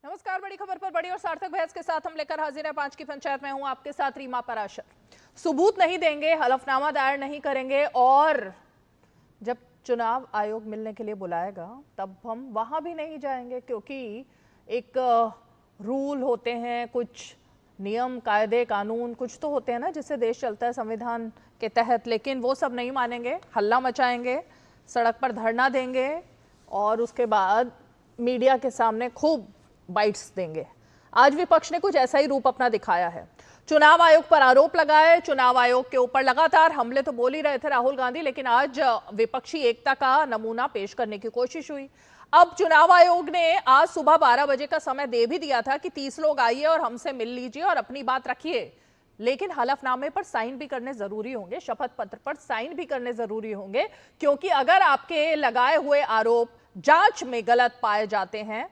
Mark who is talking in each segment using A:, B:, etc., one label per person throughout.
A: नमस्कार। बड़ी खबर पर बड़ी और सार्थक बहस के साथ हम लेकर हाजिर हैं 5 की पंचायत में। हूं आपके साथ रीमा पराशर। सबूत नहीं देंगे, हलफनामा दायर नहीं करेंगे और जब चुनाव आयोग मिलने के लिए बुलाएगा तब हम वहां भी नहीं जाएंगे, क्योंकि एक रूल होते हैं, कुछ नियम कायदे कानून कुछ तो होते हैं ना जिससे देश चलता है संविधान के तहत। लेकिन वो सब नहीं मानेंगे, हल्ला मचाएंगे, सड़क पर धरना देंगे और उसके बाद मीडिया के सामने खूब बाइट्स देंगे। आज विपक्ष ने कुछ ऐसा ही रूप अपना दिखाया है। चुनाव आयोग पर आरोप लगाए, चुनाव आयोग के ऊपर लगातार हमले तो बोल ही रहे थे राहुल गांधी, लेकिन आज विपक्षी एकता का नमूना पेश करने की कोशिश हुई। अब चुनाव आयोग ने आज सुबह 12 बजे का समय दे भी दिया था कि 30 लोग आइए और हमसे मिल लीजिए और अपनी बात रखिए, लेकिन हलफनामे पर साइन भी करने जरूरी होंगे, शपथ पत्र पर साइन भी करने जरूरी होंगे, क्योंकि अगर आपके लगाए हुए आरोप जांच में गलत पाए जाते हैं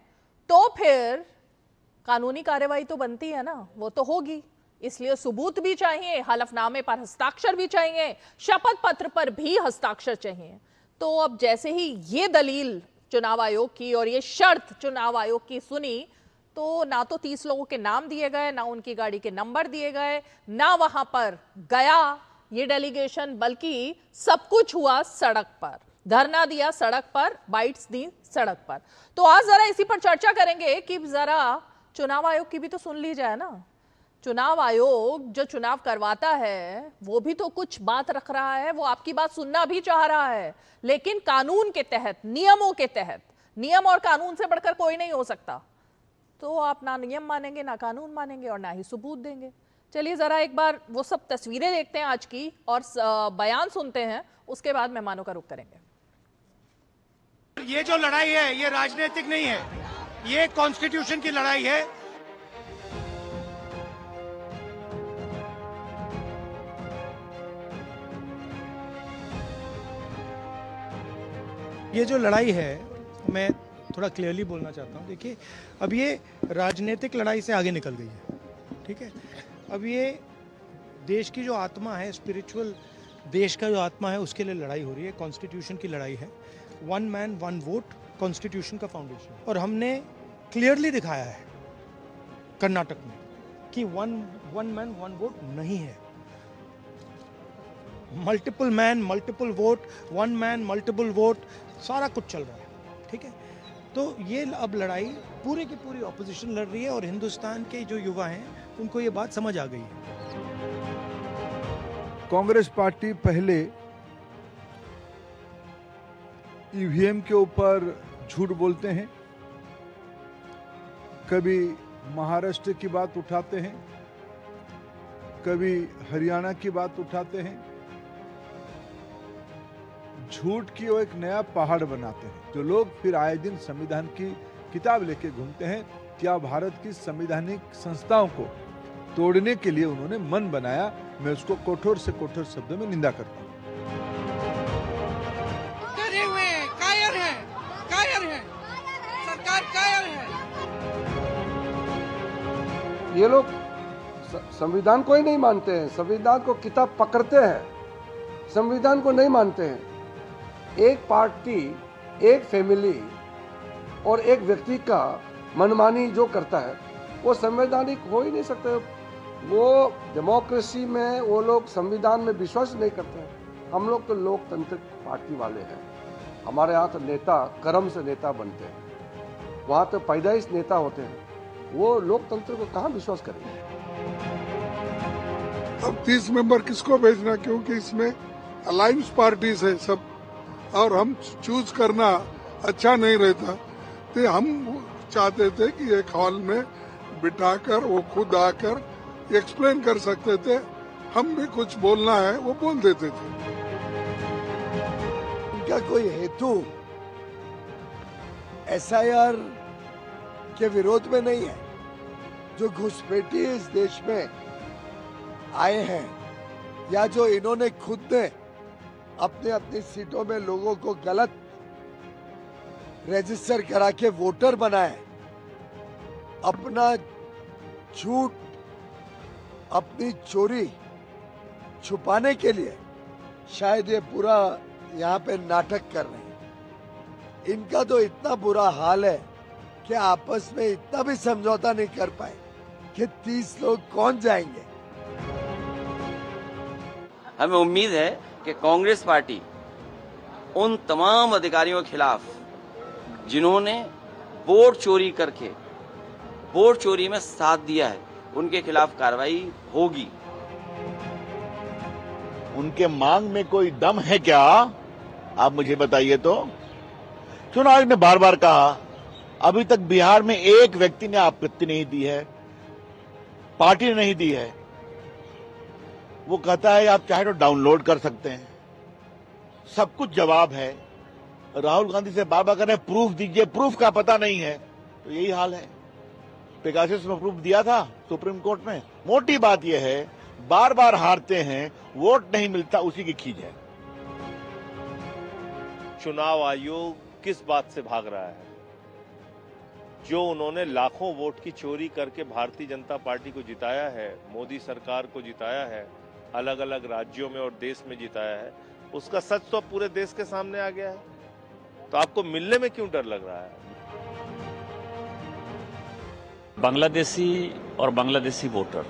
A: तो फिर कानूनी कार्रवाई तो बनती है ना, वो तो होगी। इसलिए सबूत भी चाहिए, हलफनामे पर हस्ताक्षर भी चाहिए, शपथ पत्र पर भी हस्ताक्षर चाहिए। तो अब जैसे ही ये दलील चुनाव आयोग की और ये शर्त चुनाव आयोग की सुनी तो ना तो 30 लोगों के नाम दिए गए, ना उनकी गाड़ी के नंबर दिए गए, ना वहां पर गया ये डेलीगेशन, बल्कि सब कुछ हुआ सड़क पर। धरना दिया सड़क पर, बाइट्स दी सड़क पर। तो आज जरा इसी पर चर्चा करेंगे कि जरा चुनाव आयोग की भी तो सुन ली जाए ना। चुनाव आयोग जो चुनाव करवाता है वो भी तो कुछ बात रख रहा है, वो आपकी बात सुनना भी चाह रहा है, लेकिन कानून के तहत, नियमों के तहत। नियम और कानून से बढ़कर कोई नहीं हो सकता। तो आप ना नियम मानेंगे, ना कानून मानेंगे और ना ही सबूत देंगे। चलिए जरा एक बार वो सब तस्वीरें देखते हैं आज की और बयान सुनते हैं, उसके बाद मेहमानों का रुख करेंगे।
B: ये जो लड़ाई है ये राजनीतिक नहीं है, ये कॉन्स्टिट्यूशन की लड़ाई है। ये जो लड़ाई है, मैं थोड़ा क्लियरली बोलना चाहता हूँ। देखिए, अब ये राजनीतिक लड़ाई से आगे निकल गई है, ठीक है। अब ये देश की जो आत्मा है, स्पिरिचुअल देश का जो आत्मा है, उसके लिए लड़ाई हो रही है। कॉन्स्टिट्यूशन की लड़ाई है। One man one vote constitution का फाउंडेशन, और हमने क्लियरली दिखाया है कर्नाटक में कि वन मैन वन वोट नहीं है। Multiple man multiple vote, one man multiple vote, सारा कुछ चल रहा है, ठीक है। तो ये अब लड़ाई पूरी की पूरी ऑपोजिशन लड़ रही है और हिंदुस्तान के जो युवा हैं उनको ये बात समझ आ गई है।
C: कांग्रेस पार्टी पहले ईवीएम के ऊपर झूठ बोलते हैं, कभी महाराष्ट्र की बात उठाते हैं, कभी हरियाणा की बात उठाते हैं। झूठ की वो एक नया पहाड़ बनाते हैं, जो लोग फिर आए दिन संविधान की किताब लेके घूमते हैं। क्या भारत की संवैधानिक संस्थाओं को तोड़ने के लिए उन्होंने मन बनाया। मैं उसको कठोर से कठोर शब्दों में निंदा करता हूं।
D: कायर है, सरकार कायर है।
E: ये लोग संविधान को ही नहीं मानते हैं, संविधान को किताब पकड़ते हैं, संविधान को नहीं मानते हैं। एक पार्टी, एक फैमिली और एक व्यक्ति का मनमानी जो करता है वो संवैधानिक हो ही नहीं सकते। वो डेमोक्रेसी में वो लोग संविधान में विश्वास नहीं करते हैं। हम लोग तो लोकतंत्र पार्टी वाले हैं। हमारे यहाँ तो नेता कर्म से नेता बनते हैं, वहाँ तो पैदाइश नेता होते हैं। वो लोकतंत्र को कहाँ विश्वास करेंगे।
F: अब 30 मेंबर किसको भेजना, क्योंकि इसमें अलायंस पार्टीज है सब, और हम चूज करना अच्छा नहीं रहता। तो हम चाहते थे कि एक हॉल में बिठाकर वो खुद आकर एक्सप्लेन कर सकते थे, हम भी कुछ बोलना है वो बोल देते थे।
G: उनका कोई हेतु एसआईआर के विरोध में नहीं है। जो घुसपैठी इस देश में आए हैं या जो इन्होंने खुद ने अपने अपनी सीटों में लोगों को गलत रजिस्टर करा के वोटर बनाए, अपना झूठ, अपनी चोरी छुपाने के लिए शायद ये पूरा यहाँ पे नाटक कर रहे हैं। इनका तो इतना बुरा हाल है कि आपस में इतना भी समझौता नहीं कर पाए कि 30 लोग कौन जाएंगे।
H: हमें उम्मीद है कि कांग्रेस पार्टी उन तमाम अधिकारियों के खिलाफ जिन्होंने वोट चोरी करके वोट चोरी में साथ दिया है, उनके खिलाफ कार्रवाई होगी।
I: उनके मांग में कोई दम है क्या? आप मुझे बताइए तो। चुनाव आयोग ने बार बार कहा, अभी तक बिहार में एक व्यक्ति ने आपत्ति नहीं दी है, पार्टी ने नहीं दी है। वो कहता है आप चाहे तो डाउनलोड कर सकते हैं, सब कुछ जवाब है। राहुल गांधी से बार बार कह रहे हैं प्रूफ दीजिए, प्रूफ का पता नहीं है। तो यही हाल है। पेगासस में प्रूफ दिया था सुप्रीम कोर्ट में। मोटी बात यह है, बार बार हारते हैं, वोट नहीं मिलता, उसी की खींच है।
J: चुनाव आयोग किस बात से भाग रहा है? जो उन्होंने लाखों वोट की चोरी करके भारतीय जनता पार्टी को जिताया है, मोदी सरकार को जिताया है, अलग अलग राज्यों में और देश में जिताया है, उसका सच तो पूरे देश के सामने आ गया है। तो आपको मिलने में क्यों डर लग रहा है?
K: बांग्लादेशी और बांग्लादेशी वोटर,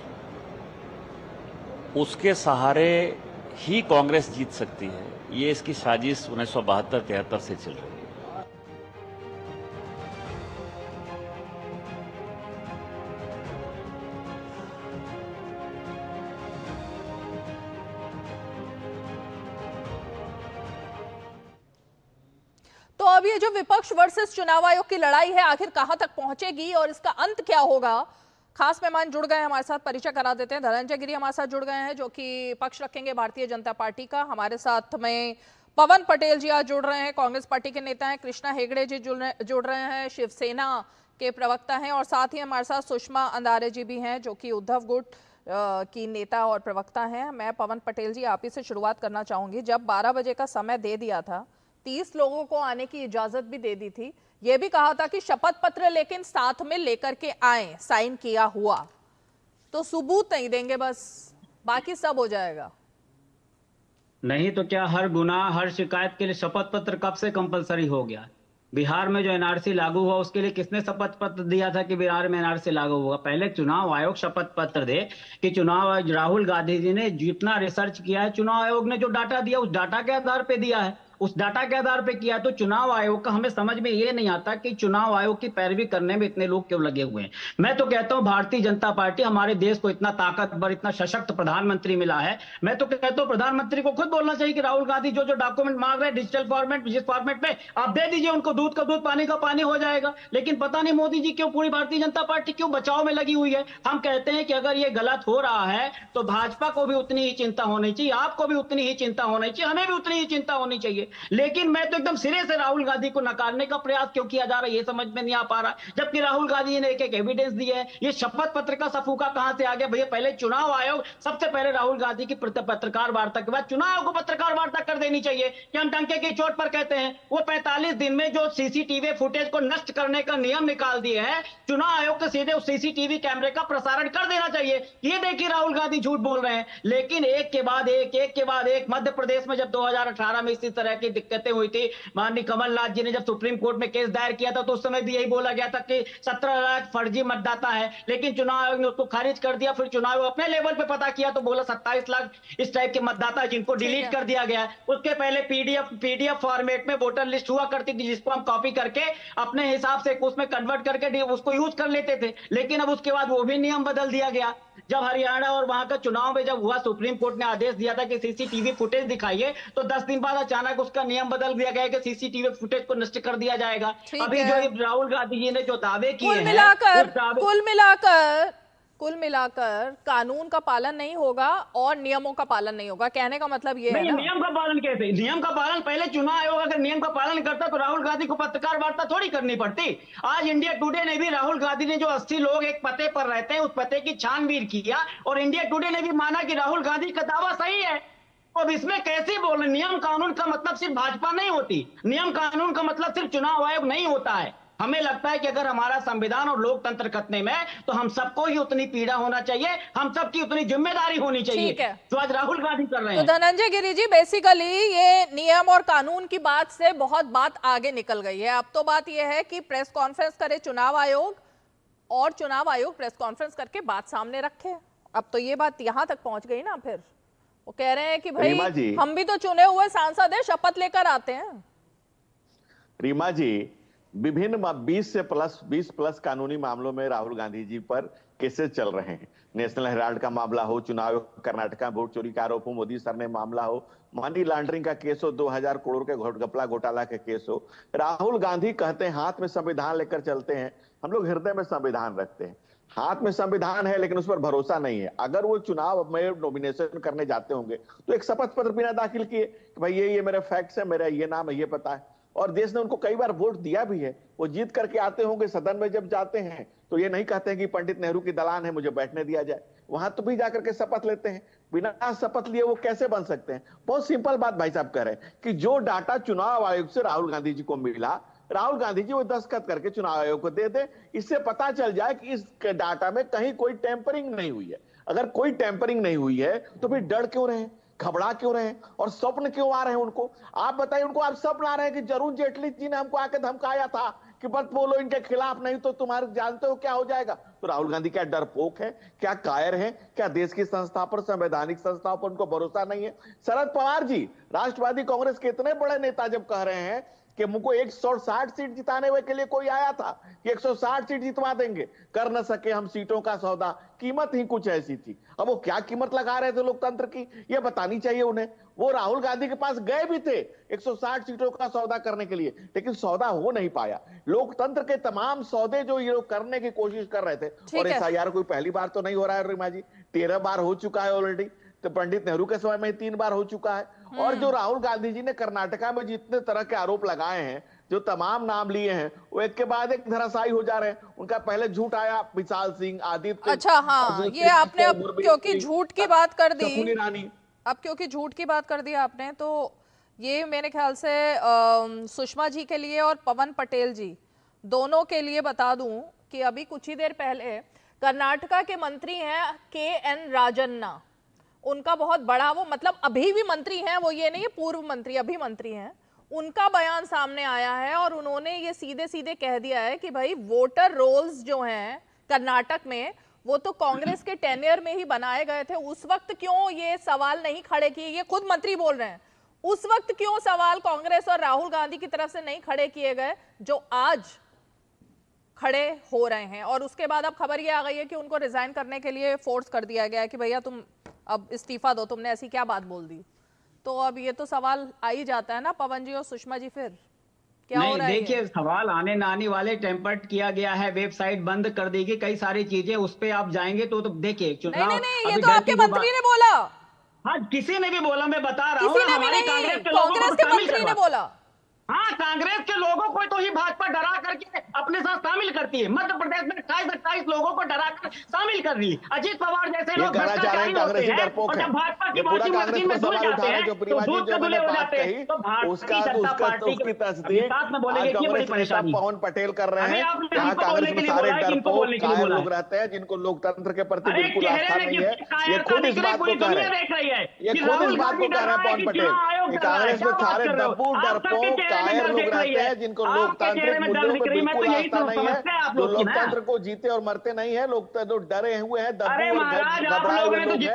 K: उसके सहारे ही कांग्रेस जीत सकती है। ये इसकी साजिश 1972-73 से चल रही है।
A: तो अब ये जो विपक्ष वर्सेस चुनाव आयोग की लड़ाई है, आखिर कहां तक पहुंचेगी और इसका अंत क्या होगा? खास मेहमान जुड़ गए हैं हमारे साथ, परिचय करा देते हैं। धनंजय गिरी हमारे साथ जुड़ गए हैं, जो कि पक्ष रखेंगे भारतीय जनता पार्टी का। हमारे साथ में पवन पटेल जी आज जुड़ रहे हैं, कांग्रेस पार्टी के नेता हैं। कृष्णा हेगड़े जी जुड़ रहे हैं, शिवसेना के प्रवक्ता हैं। और साथ ही हमारे साथ सुषमा अंधारे जी भी हैं, जो कि उद्धव गुट की नेता और प्रवक्ता हैं। मैं पवन पटेल जी आप ही से शुरुआत करना चाहूंगी। जब 12 बजे का समय दे दिया था, 30 लोगों को आने की इजाजत भी दे दी थी, यह भी कहा था कि शपथ पत्र लेकिन साथ में लेकर के आए, साइन किया हुआ, तो सबूत नहीं देंगे, बस बाकी सब हो जाएगा।
L: नहीं तो क्या हर गुनाह, हर शिकायत के लिए शपथ पत्र कब से कंपलसरी हो गया? बिहार में जो एनआरसी लागू हुआ, उसके लिए किसने शपथ पत्र दिया था कि बिहार में एनआरसी लागू होगा? पहले चुनाव आयोग शपथ पत्र दे कि चुनाव राहुल गांधी जी ने जितना रिसर्च किया है, चुनाव आयोग ने जो डाटा दिया उस डाटा के आधार पे दिया है, उस डाटा के आधार पे किया। तो चुनाव आयोग का हमें समझ में ये नहीं आता कि चुनाव आयोग की पैरवी करने में इतने लोग क्यों लगे हुए हैं। मैं तो कहता हूं भारतीय जनता पार्टी, हमारे देश को इतना ताकतवर, इतना सशक्त प्रधानमंत्री मिला है, मैं तो कहता हूं प्रधानमंत्री को खुद बोलना चाहिए कि राहुल गांधी जो जो डॉक्यूमेंट मांग रहे हैं डिजिटल फॉर्मेट, जिस फॉर्मेट में आप दे दीजिए उनको, दूध का दूध पानी का पानी हो जाएगा। लेकिन पता नहीं मोदी जी क्यों, पूरी भारतीय जनता पार्टी क्यों बचाव में लगी हुई है। हम कहते हैं कि अगर ये गलत हो रहा है तो भाजपा को भी उतनी ही चिंता होनी चाहिए, आपको भी उतनी ही चिंता होनी चाहिए, हमें भी उतनी ही चिंता होनी चाहिए। लेकिन मैं तो एकदम सिरे से राहुल गांधी को नकारने का प्रयास क्यों किया जा रहा है, ये समझ में नहीं आ पा रहा। जबकि राहुल गांधी ने एक एक एविडेंस दी है। ये शपथ पत्र का सफूका कहां से आ गया भैया? पहले चुनाव आयोग, सबसे पहले राहुल गांधी की पत्रकार वार्ता के बाद चुनाव आयोग को पत्रकार वार्ता कर देनी चाहिए कि हम डंके की चोट पर कहते हैं। वो 45 दिन में जो सीसीटीवी फुटेज को नष्ट करने का नियम निकाल दिए हैं, चुनाव आयोग को सीधे उस सीसीटीवी कैमरे का प्रसारण कर देना चाहिए। ये देखिए राहुल गांधी झूठ बोल रहे हैं। लेकिन एक के बाद एक मध्य प्रदेश में जब 2018 में इसी तरह की दिक्कतें हुई थी, माननीय कमलनाथ जी ने जब सुप्रीम कोर्ट में केस दायर किया था, तो उस समय भी यही बोला गया था कि 17 लाख फर्जी मतदाता है। लेकिन चुनाव आयोग ने उसको खारिज कर दिया। फिर चुनाव आयोग अपने लेवल पे पता किया तो बोला 27 लाख इस टाइप के मतदाता है जिनको डिलीट कर दिया गया है। उसके पहले पीडीएफ फॉर्मेट में वोटर लिस्ट हुआ करती थी, जिसको हम कॉपी करके अपने हिसाब से उसमें कन्वर्ट करके उसको यूज कर लेते थे। लेकिन अब उसके बाद वो भी नियम बदल दिया गया। जब हरियाणा और वहां का चुनाव में जब हुआ, सुप्रीम कोर्ट ने आदेश दिया था कि सीसीटीवी फुटेज दिखाइए, तो 10 दिन बाद अचानक उसका नियम बदल दिया गया कि सीसीटीवी फुटेज को नष्ट कर दिया जाएगा। अभी जो राहुल गांधी जी ने जो दावे किए हैं,
A: कुल मिलाकर कानून का पालन नहीं होगा और नियमों का पालन नहीं होगा, कहने का मतलब ये है ना?
L: नियम का पालन कैसे? नियम का पालन पहले चुनाव आयोग अगर नियम का पालन करता तो राहुल गांधी को पत्रकार वार्ता थोड़ी करनी पड़ती। आज इंडिया टुडे ने भी, राहुल गांधी ने जो 80 लोग एक पते पर रहते हैं, उस पते की छानबीन किया और इंडिया टुडे ने भी माना कि राहुल गांधी का दावा सही है। अब इसमें कैसे बोल? नियम कानून का मतलब सिर्फ भाजपा नहीं होती, नियम कानून का मतलब सिर्फ चुनाव आयोग नहीं होता है। हमें लगता है कि अगर हमारा संविधान और लोकतंत्र खतरे में है तो हम सबको ही उतनी पीड़ा होना चाहिए, हम सबकी उतनी जिम्मेदारी होनी चाहिए।
A: ठीक है।
L: तो आज राहुल गांधी कर रहे
A: तो
L: हैं।
A: धनंजय गिरि जी, बेसिकली ये नियम और कानून की बात से बहुत बात आगे निकल गई है। अब तो बात ये है कि प्रेस कॉन्फ्रेंस करे चुनाव आयोग और चुनाव आयोग प्रेस कॉन्फ्रेंस करके बात सामने रखे। अब तो ये बात यहां तक पहुंच गई ना, फिर वो कह रहे हैं कि भाई हम भी तो चुने हुए सांसद हैं, शपथ लेकर आते हैं।
I: रीमा जी, विभिन्न 20 प्लस कानूनी मामलों में राहुल गांधी जी पर केसेस चल रहे हैं। नेशनल हेराल्ड का मामला हो, चुनाव कर्नाटक वोट चोरी का आरोप हो, मोदी सर ने मामला हो, मनी लॉन्ड्रिंग का केस हो, 2000 करोड़ के घपला घोटाला के केस हो। राहुल गांधी कहते हैं हाथ में संविधान लेकर चलते हैं। हम लोग हृदय में संविधान रखते हैं, हाथ में संविधान है लेकिन उस पर भरोसा नहीं है। अगर वो चुनाव में नॉमिनेशन करने जाते होंगे तो एक शपथ पत्र बिना दाखिल किए कि भाई ये मेरे फैक्ट्स है, मेरा ये नाम है, ये पता है, और देश ने उनको कई बार वोट दिया भी है। वो जीत करके आते होंगे, सदन में जब जाते हैं तो ये नहीं कहते हैं कि पंडित नेहरू की दलान है, मुझे बैठने दिया जाए। वहां तो भी जाकर के शपथ लेते हैं। बिना शपथ लिए वो कैसे बन सकते हैं? बहुत सिंपल बात भाई साहब कह रहे हैं कि जो डाटा चुनाव आयोग से राहुल गांधी जी को मिला, राहुल गांधी जी वो दस्तखत करके चुनाव आयोग को दे दे। इससे पता चल जाए कि इस डाटा में कहीं कोई टेम्परिंग नहीं हुई है। अगर कोई टेम्परिंग नहीं हुई है तो फिर डर क्यों रहे, घबरा क्यों रहे और स्वप्न क्यों आ रहे हैं उनको? आप बताइए, उनको आप स्वप्न आ रहे हैं कि अरुण जेटली जी ने हमको आके धमकाया था कि मत बोलो इनके खिलाफ, नहीं तो तुम्हारे जानते हो क्या हो जाएगा। तो राहुल गांधी क्या डरपोक है, क्या कायर है, क्या देश की संस्था पर, संवैधानिक संस्थाओं पर उनको भरोसा नहीं है? शरद पवार जी राष्ट्रवादी कांग्रेस के इतने बड़े नेता जब कह रहे हैं कि मुझको 160 सीट जिताने के लिए कोई आया था कि 160 सीट जितवा देंगे, कर न सके हम सीटों का सौदा, कीमत ही कुछ ऐसी थी। अब वो क्या कीमत लगा रहे थे लोकतंत्र की, ये बतानी चाहिए उन्हें। वो राहुल गांधी के पास गए भी थे 160 सीटों का सौदा करने के लिए, लेकिन सौदा हो नहीं पाया। लोकतंत्र के तमाम सौदे जो ये लोग करने की कोशिश कर रहे थे, और SIR कोई पहली बार तो नहीं हो रहा है रीमा जी, 13 बार हो चुका है ऑलरेडी। तो पंडित नेहरू के समय में 3 बार हो चुका है। और जो राहुल गांधी जी ने कर्नाटका में जितने तरह के आरोप लगाए हैं, जो तमाम नाम लिए हैं, वो एक के बाद एक धराशायी हो जा रहे हैं। उनका पहले झूठ आया, विशाल सिंह, आदित्य।
A: अच्छा, हाँ, ये आपने अब क्योंकि झूठ की बात कर दी, अब क्योंकि झूठ की बात कर दी आपने, तो ये मेरे ख्याल से सुषमा जी के लिए और पवन पटेल जी दोनों के लिए बता दूं कि अभी कुछ ही देर पहले कर्नाटका के मंत्री हैं KN राजन्ना, उनका बहुत बड़ा, वो मतलब अभी भी मंत्री हैं, वो ये नहीं है पूर्व मंत्री, अभी मंत्री हैं, उनका बयान सामने आया है और उन्होंने ये सीधे सीधे कह दिया है कि भाई वोटर रोल्स जो हैं कर्नाटक में वो तो कांग्रेस के टेन्योर में ही बनाए गए थे। उस वक्त क्यों ये सवाल नहीं खड़े किए, ये खुद मंत्री बोल रहे हैं, उस वक्त क्यों सवाल कांग्रेस और राहुल गांधी की तरफ से नहीं खड़े किए गए जो आज खड़े हो रहे हैं। और उसके बाद अब खबर ये आ गई है कि उनको रिजाइन करने के लिए फोर्स कर दिया गया है कि भैया तुम अब इस्तीफा दो, तुमने ऐसी क्या बात बोल दी। तो अब ये तो सवाल आ ही जाता है ना पवन जी और सुषमा जी, फिर क्या हो रहा है?
L: देखिए, सवाल आने ना आने वाले टेम्पर्ड किया गया है, वेबसाइट बंद कर दी गई, कई सारी चीजें, उस पे आप जाएंगे तो देखिए चुनाव।
A: नहीं, ये तो आपके मंत्री ने बोला।
L: हाँ, किसी ने भी बोला, मैं बता रहा हूँ,
A: कांग्रेस के मंत्री ने बोला।
L: हाँ, कांग्रेस के लोगों को तो ही भाजपा डरा करके अपने साथ शामिल करती है। मध्य प्रदेश में 28 लोगों को डरा कर शामिल कर रही। अजीत पवार जैसे लोग भ्रष्टाचारी होते हैं और जब भाजपा की वोटिंग मशीन में धुल जाते हैं तो दूध के धुले हो जाते हैं। तो भारतीय जनता पार्टी के साथ में बोलेंगे कि बड़ी परेशानी
I: पवन पटेल कर रहे हैं। यहाँ कांग्रेस में सारे डरपोक कायर लोग रहते हैं जिनको लोकतंत्र के प्रति बिल्कुल आस्था नहीं है। ये खुद इस बात को कह रहे हैं, ये खुद इस बात को कह रहे हैं पवन पटेल, कांग्रेस में सारे डरपोक कायर लोग रहते हैं जिनको लोकतांत्रिक मूल्यों में बिल्कुल आस्था नहीं है, जो लोकतंत्र को जीते और मरते नहीं है, लोग डरे हुए हैं, घबराए हुए लोग हैं,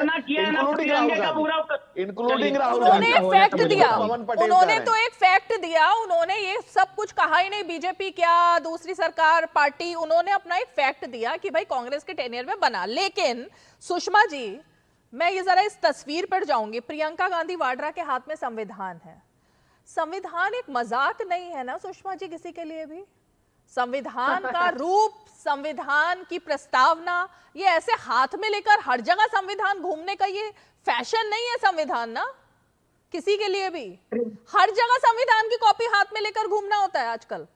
I: इंक्लूडिंग राहुल गांधी।
A: उन्होंने फैक्ट दिया, उन्होंने तो एक फैक्ट दिया, उन्होंने ये सब कुछ कहा ही नहीं, बीजेपी क्या दूसरी सरकार पार्टी, उन्होंने अपना एक फैक्ट दिया कि भाई कांग्रेस के टेन्योर में बना। लेकिन सुषमा जी, मैं ये जरा इस तस्वीर पर जाऊंगी, प्रियंका गांधी वाड्रा के हाथ में संविधान है। संविधान एक मजाक नहीं है ना सुषमा जी किसी के लिए भी। संविधान का रूप, संविधान की प्रस्तावना, ये ऐसे हाथ में लेकर हर जगह संविधान घूमने का ये फैशन नहीं है संविधान ना किसी के लिए भी। हर जगह संविधान की कॉपी हाथ में लेकर घूमना होता है आजकल।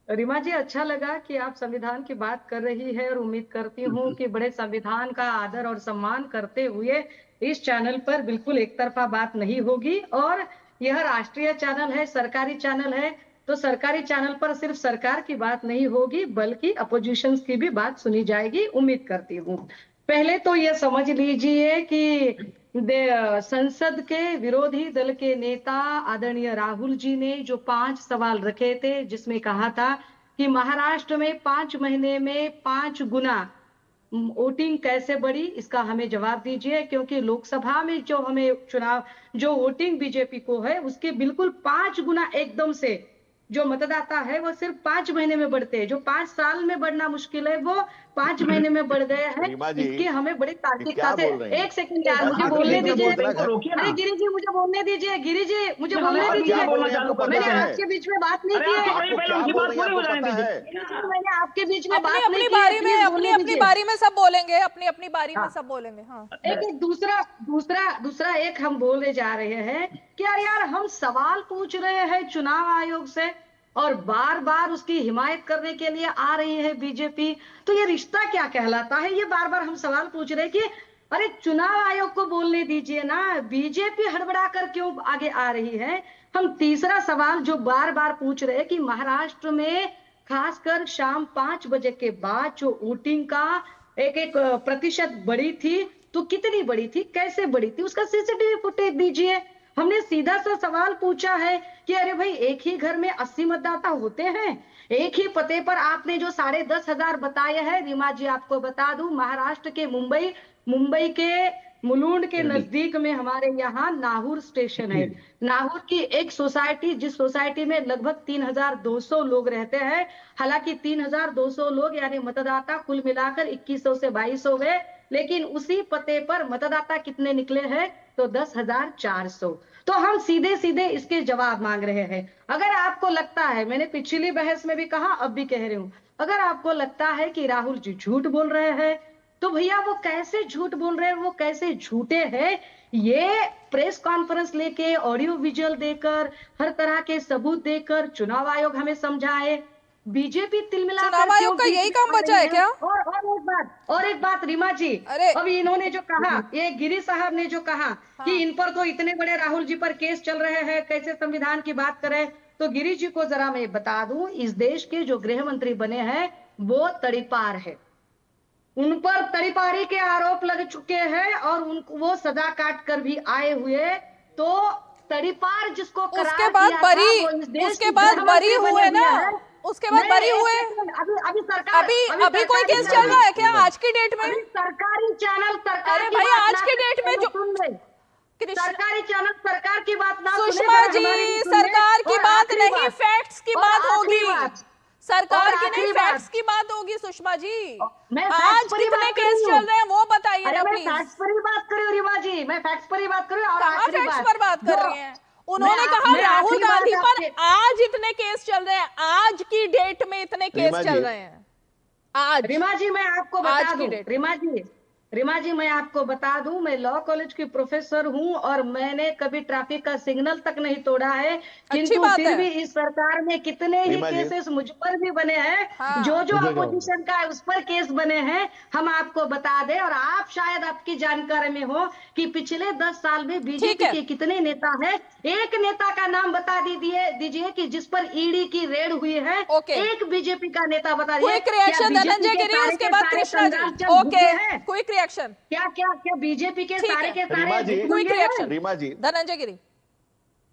M: रीमा जी, अच्छा लगा कि आप संविधान की बात कर रही है और उम्मीद करती हूँ कि बड़े संविधान का आदर और सम्मान करते हुए इस चैनल पर बिल्कुल एक तरफा बात नहीं होगी। और यह राष्ट्रीय चैनल है, सरकारी चैनल है, तो सरकारी चैनल पर सिर्फ सरकार की बात नहीं होगी बल्कि अपोजिशन की भी बात सुनी जाएगी, उम्मीद करती हूँ। पहले तो ये समझ लीजिए कि संसद के विरोधी दल के नेता आदरणीय राहुल जी ने जो 5 सवाल रखे थे, जिसमें कहा था कि महाराष्ट्र में 5 महीने में 5 गुना वोटिंग कैसे बढ़ी, इसका हमें जवाब दीजिए। क्योंकि लोकसभा में जो हमें चुनाव जो वोटिंग बीजेपी को है उसके बिल्कुल 5 गुना एकदम से जो मतदाता है वो सिर्फ 5 महीने में बढ़ते हैं। जो 5 साल में बढ़ना मुश्किल है वो 5 महीने में बढ़ गए हैं। इसकी हमें बड़ी तार्किकता से, एक सेकंड यार मुझे बोलने दीजिए। अरे गिरी जी मुझे बोलने दीजिए, गिरी जी मुझे बोलने दीजिए। मैंने आपके बीच में बात नहीं की है, मैंने आपके बीच में बात नहीं की है।
A: अपनी बारी में सब बोलेंगे, अपनी बारी में सब बोलेंगे। हाँ,
M: एक दूसरा एक हम बोलने जा रहे हैं कि यार हम सवाल पूछ रहे हैं चुनाव आयोग से और बार बार उसकी हिमायत करने के लिए आ रही है बीजेपी, तो ये रिश्ता क्या कहलाता है? ये बार बार हम सवाल पूछ रहे हैं कि अरे चुनाव आयोग को बोलने दीजिए ना, बीजेपी हड़बड़ा कर क्यों आगे आ रही है? हम तीसरा सवाल जो बार बार पूछ रहे हैं कि महाराष्ट्र में खासकर शाम 5 बजे के बाद जो वोटिंग का एक प्रतिशत बढ़ी थी, तो कितनी बढ़ी थी, कैसे बढ़ी थी, उसका सीसीटीवी फुटेज दीजिए। हमने सीधा सा सवाल पूछा है कि अरे भाई एक ही घर में 80 मतदाता होते हैं, एक ही पते पर आपने जो 10,500 बताए हैं। रीमा जी आपको बता दूं, महाराष्ट्र के मुंबई के मुलुंड के नजदीक में हमारे यहाँ नाहूर स्टेशन है। नाहूर की एक सोसाइटी, जिस सोसाइटी में लगभग 3,200 लोग रहते हैं, हालांकि 3,200 लोग यानी मतदाता कुल मिलाकर 2100 से 2200 हो गए, लेकिन उसी पते पर मतदाता कितने निकले हैं? तो 10,400। तो हम सीधे सीधे इसके जवाब मांग रहे हैं। अगर आपको लगता है, मैंने पिछली बहस में भी कहा, अब भी कह रही हूं, अगर आपको लगता है कि राहुल जी झूठ बोल रहे हैं, तो भैया वो कैसे झूठ बोल रहे हैं, वो कैसे झूठे हैं, ये प्रेस कॉन्फ्रेंस लेके ऑडियो विजुअल देकर हर तरह के सबूत देकर चुनाव आयोग हमें समझाए। बीजेपी तिलमिला
A: चुनाव आयोग का यही काम बचा है क्या?
M: और एक बात रीमा जी, अभी इन्होंने जो कहा, ये गिरी साहब ने जो कहा कि इन पर तो इतने बड़े राहुल जी पर केस चल रहे हैं, कैसे संविधान की बात करें, तो गिरी जी को जरा मैं बता दूं, इस देश के जो गृह मंत्री बने हैं वो तड़ीपार है, उन पर तड़ीपारी के आरोप लग चुके हैं और वो सजा काट कर भी आए हुए। तो तड़ीपार जिसको
A: उसके बाद बरी हुए ना, उसके बाद बरी हुए।
M: अभी सरकार
A: अभी कोई केस चल रहा है क्या आज की डेट में?
M: सरकारी चैनल
A: अरे भाई आज की डेट में जो
M: सरकारी चैनल सरकार की बात ना,
A: सुषमा जी सरकार की बात नहीं, फैक्ट्स की बात होगी, सरकार की नहीं फैक्ट्स की बात होगी। सुषमा जी आज कितने केस चल रहे हैं वो बताइए ना प्लीज।
M: मैं फैक्ट्स पर ही बात कर रही हूँ रीमा जी, मैं फैक्ट्स पर ही बात कर रही हूँ।
A: कहाँ फैक्ट्स पर बात कर रही हैं? उन्होंने कहा राहुल गांधी पर आज इतने केस चल रहे हैं, आज की डेट में इतने केस चल रहे हैं आज।
M: रीमा जी मैं आपको बता दूं, रीमा जी मैं आपको बता दूं, मैं लॉ कॉलेज की प्रोफेसर हूं और मैंने कभी ट्रैफिक का सिग्नल तक नहीं तोड़ा है, किंतु फिर भी इस सरकार में कितने ही केसेस मुझ पर भी बने हैं। हाँ। जो अपोजिशन का है उस पर केस बने हैं, हम आपको बता दें। और आप शायद आपकी जानकारी में हो कि पिछले 10 साल में बीजेपी के कितने नेता हैं, एक नेता का नाम बता दीजिए कि जिस पर ईडी की रेड हुई है। एक बीजेपी का नेता बता दीजिए।
A: धनंजय गिरी, उसके बाद Krishna ji. Okay, quick reaction.
M: क्या बीजेपी के सारे के सारे
A: क्विक रिएक्शन।
I: रीमा जी,
A: धनंजय गिरी।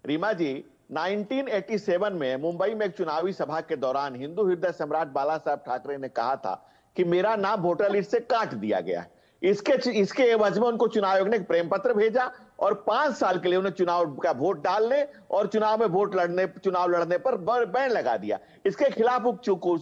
I: रीमा जी 1987 में मुंबई में एक चुनावी सभा के दौरान हिंदू हृदय सम्राट बाला साहब ठाकरे ने कहा था कि मेरा नाम वोटर लिस्ट से काट दिया गया है। इसके एवज में उनको चुनाव आयोग ने एक प्रेम पत्र भेजा और 5 साल के लिए उन्हें चुनाव का वोट डालने और चुनाव लड़ने पर बैन लगा दिया। इसके खिलाफ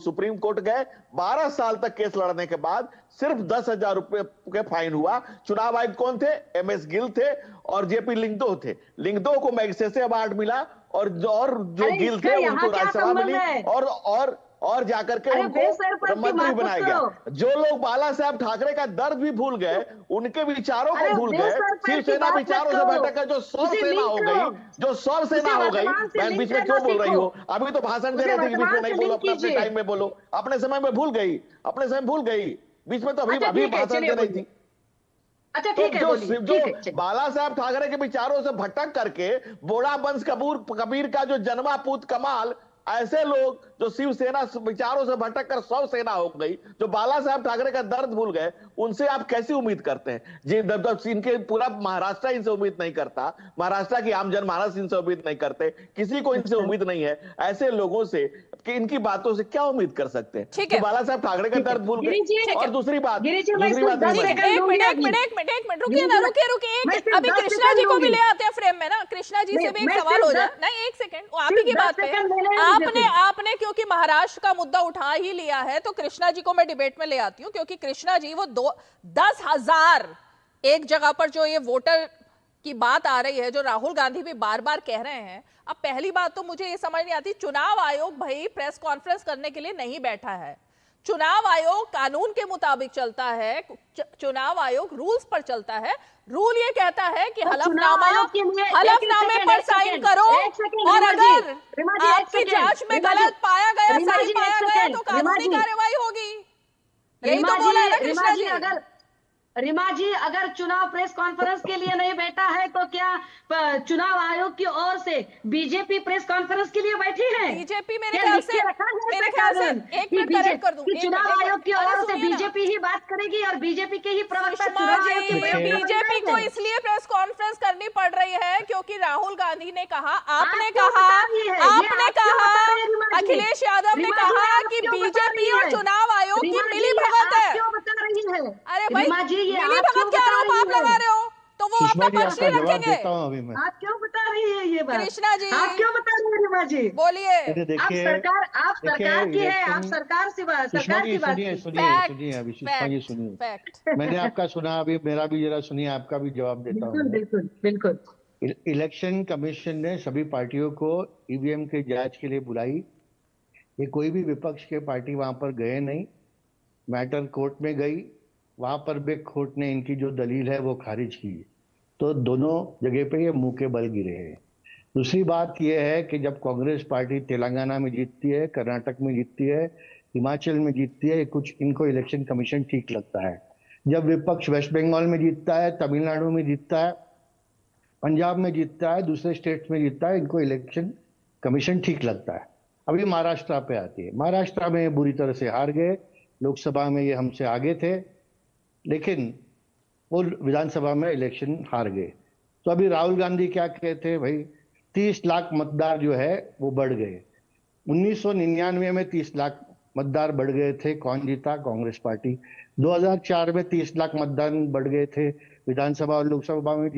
I: सुप्रीम कोर्ट गए, 12 साल तक केस लड़ने के बाद सिर्फ 10,000 रुपए के फाइन हुआ। चुनाव आयुक्त कौन थे? MS गिल थे और JP लिंगदो थे। लिंगदो को मैग्सेसे अवार्ड मिला और जो गिल थे उनको राज्यसभा मिली और जाकर के उनको मंत्री बनाया गया। जो लोग बाला साहब ठाकरे का दर्द भी भूल गए, उनके विचारों को भूल गए, शिवसेना विचारों से भटकर जो 100 सेना हो गई, बहन बीच में क्यों बोल रही हो? अभी तो भाषण दे रहे थे कि बीच में नहीं बोलो, अपने टाइम में बोलो। अपने समय में भूल गई, बीच में तो अभी भाषण दे रही थी।
M: अच्छा ठीक है,
I: जो बाला साहब ठाकरे के विचारों से भटक करके बोड़ा वंश कबीर का जो जन्मा पूत कमाल ऐसे लोग जो शिवसेना विचारों से भटक कर शव सेना हो गई, जो बाला साहब ठाकरे का दर्द भूल गए, उनसे आप कैसी उम्मीद करते हैं? जी, इनके पूरा महाराष्ट्र इनसे उम्मीद नहीं करता, महाराष्ट्र की आम जनमानस इनसे उम्मीद नहीं करते, किसी को इनसे उम्मीद नहीं है। ऐसे लोगों से कि इनकी बातों से क्या उम्मीद कर सकते हैं?
A: ठीक है,
I: बाला साहब ठाकरे का दर्द भूल गए। और दूसरी बात
A: एक मिनट रुकिए ना, रुकिए। अभी कृष्णा जी को भी ले आते हैं फ्रेम में ना, कृष्णा जी से भी एक सवाल हो जाए। नहीं, एक सेकंड, वो आप ही की बात पे आपने क्योंकि महाराष्ट्र का मुद्दा उठा ही लिया है तो कृष्णा जी को मैं डिबेट में ले आती हूँ, क्योंकि कृष्णा जी वो 10,000 एक जगह पर जो ये वोटर की बात आ रही है, जो राहुल गांधी भी बार बार कह रहे हैं। अब पहली बात तो मुझे ये समझ नहीं आती, चुनाव आयोग भाई प्रेस कॉन्फ्रेंस करने के लिए नहीं बैठा है। चुनाव आयोग कानून के मुताबिक चलता है, चुनाव आयोग रूल्स पर चलता है। रूल ये कहता है कि हलफनामे पर साइन करो, और अगर आपकी जांच में गलत पाया गया, सही पाया गया, तो कानूनी कार्रवाई होगी। यही तो बोला है ना कृष्णा जी।
M: रीमा जी, अगर चुनाव प्रेस कॉन्फ्रेंस के लिए नहीं बैठा है तो क्या चुनाव आयोग की ओर से बीजेपी प्रेस कॉन्फ्रेंस के लिए बैठी है?
A: बीजेपी मेरे ख्याल से एक मिनट करेक्ट कर दूं,
M: चुनाव आयोग की ओर से बीजेपी ही बात करेगी और बीजेपी के ही प्रवक्ता
A: बीजेपी को इसलिए प्रेस कॉन्फ्रेंस करनी पड़ रही है क्योंकि राहुल गांधी ने कहा, आपने कहा, अखिलेश यादव ने कहा कि बीजेपी और चुनाव आयोग की मिली भगत है।
M: क्यों बता रही है?
A: अरे भाई, मिली भगत क्या आरोप आप लगा रहे हो? तो वो अपना पक्ष नहीं रखेंगे।
M: आप क्यों बता रही है ये बात?
A: कृष्णा जी,
M: आप क्यों बता रही है रीमा जी?
A: बोलिए।
M: आप सरकार की है, आप सरकार की बात
N: सुनिए अभी सुषमा जी सुनिए, मैंने आपका सुना, अभी मेरा भी जरा सुनिए, आपका भी जवाब देता हूँ।
M: बिल्कुल।
N: इलेक्शन कमीशन ने सभी पार्टियों को ईवीएम के जांच के लिए बुलाई। ये कोई भी विपक्ष के पार्टी वहां पर गए नहीं, मैटर कोर्ट में गई, वहां पर भी कोर्ट ने इनकी जो दलील है वो खारिज की। तो दोनों जगह पे ये मुंह के बल गिरे हैं। दूसरी बात ये है कि जब कांग्रेस पार्टी तेलंगाना में जीतती है, कर्नाटक में जीतती है, हिमाचल में जीतती है, कुछ इनको इलेक्शन कमीशन ठीक लगता है। जब विपक्ष वेस्ट बंगाल में जीतता है, तमिलनाडु में जीतता है, पंजाब में जीतता है, दूसरे स्टेट्स में जीतता है, इनको इलेक्शन कमीशन ठीक लगता है। अभी महाराष्ट्र पे आती है। महाराष्ट्र में बुरी तरह से हार गए, लोकसभा में ये हमसे आगे थे, लेकिन वो विधानसभा में इलेक्शन हार गए। तो अभी राहुल गांधी क्या कहते हैं भाई, 30 लाख मतदार जो है वो बढ़ गए। 1999 में 30 लाख मतदार बढ़ गए थे, कौन जीता? कांग्रेस पार्टी। 2004 में 30 लाख मतदान बढ़ गए थे, विधानसभा और लोकसभा में